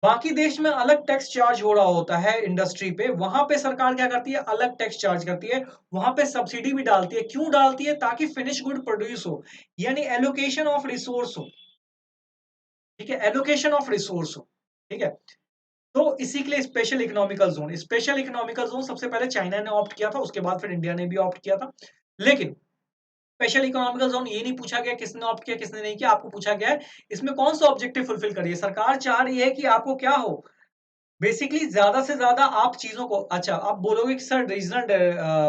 बाकी देश में अलग टैक्स चार्ज हो रहा होता है इंडस्ट्री पे, वहां पे सरकार क्या करती है, अलग टैक्स चार्ज करती है, वहां पे सब्सिडी भी डालती है। क्यों डालती है, ताकि फिनिश गुड प्रोड्यूस हो, यानी एलोकेशन ऑफ रिसोर्स हो, ठीक है, एलोकेशन ऑफ रिसोर्स हो, ठीक है। तो इसी के लिए special economical zone, special economical zone सबसे पहले चाइना ने ऑप्ट किया था, उसके बाद फिर इंडिया ने भी ऑप्ट किया था। लेकिन स्पेशल इकोनॉमिकल जोन ये नहीं पूछा गया किसने ऑप्ट किया किसने नहीं किया, आपको पूछा गया है इसमें कौन सा ऑब्जेक्टिव फुलफिल करिए। सरकार चाह रही है कि आपको क्या हो, बेसिकली ज्यादा से ज्यादा आप चीजों को, अच्छा आप बोलोगे कि sir regional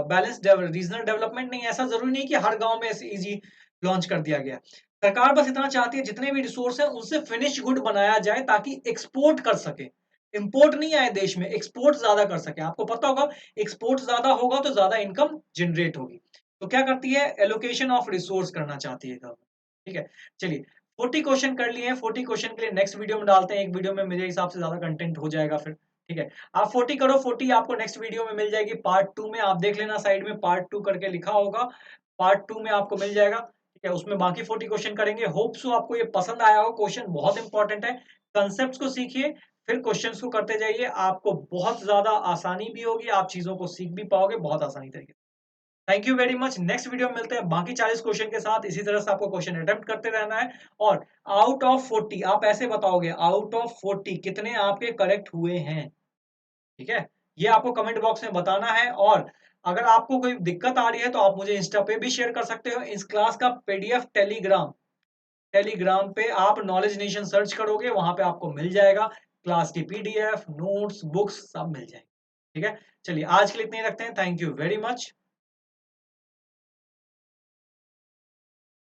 balance regional development, नहीं, ऐसा जरूरी नहीं कि हर गांव में इजी लॉन्च कर दिया गया। सरकार बस इतना चाहती है जितने भी रिसोर्स हैं उनसे फिनिश गुड बनाया जाए ताकि एक्सपोर्ट कर सके, इंपोर्ट नहीं आए देश में, एक्सपोर्ट ज्यादा कर सके। आपको पता होगा एक्सपोर्ट ज्यादा होगा तो ज्यादा इनकम जनरेट होगी। तो क्या करती है, एलोकेशन ऑफ रिसोर्स करना चाहती है गवर्नमेंट, ठीक है। चलिए 40 क्वेश्चन कर लिए हैं, 40 क्वेश्चन के लिए नेक्स्ट वीडियो में डालते हैं, एक वीडियो में मेरे हिसाब से ज्यादा कंटेंट हो जाएगा फिर, ठीक है। आप 40 करो, 40 आपको नेक्स्ट वीडियो में मिल जाएगी पार्ट 2 में, आप देख लेना साइड में पार्ट 2 करके लिखा होगा, पार्ट 2 में आपको मिल जाएगा, ठीक है। उसमें बाकी 40 क्वेश्चन करेंगे। होप सो आपको ये पसंद आया हो, क्वेश्चन बहुत इंपॉर्टेंट है, कंसेप्ट को सीखिए, फिर क्वेश्चंस को करते जाइए, आपको बहुत ज्यादा आसानी भी होगी, आप चीजों को सीख भी पाओगे बहुत आसानी तरीके से। Thank you very much. Next video में मिलते हैं बाकी 40 क्वेश्चन के साथ। इसी तरह से आपको क्वेश्चन अटेम्प्ट करते रहना है और आउट ऑफ 40 आप ऐसे बताओगे आउट ऑफ 40 कितने आपके करेक्ट हुए हैं। ठीक है, ये आपको कमेंट बॉक्स में बताना है। और अगर आपको कोई दिक्कत आ रही है तो आप मुझे इंस्टा पे भी शेयर कर सकते हो। इस क्लास का पीडीएफ टेलीग्राम पे आप नॉलेज नेशन सर्च करोगे, वहां पे आपको मिल जाएगा। क्लास की पीडीएफ, नोट्स, बुक्स सब मिल जाएंगे। ठीक है, चलिए आज के लिए इतने ही रखते हैं। Thank you very much.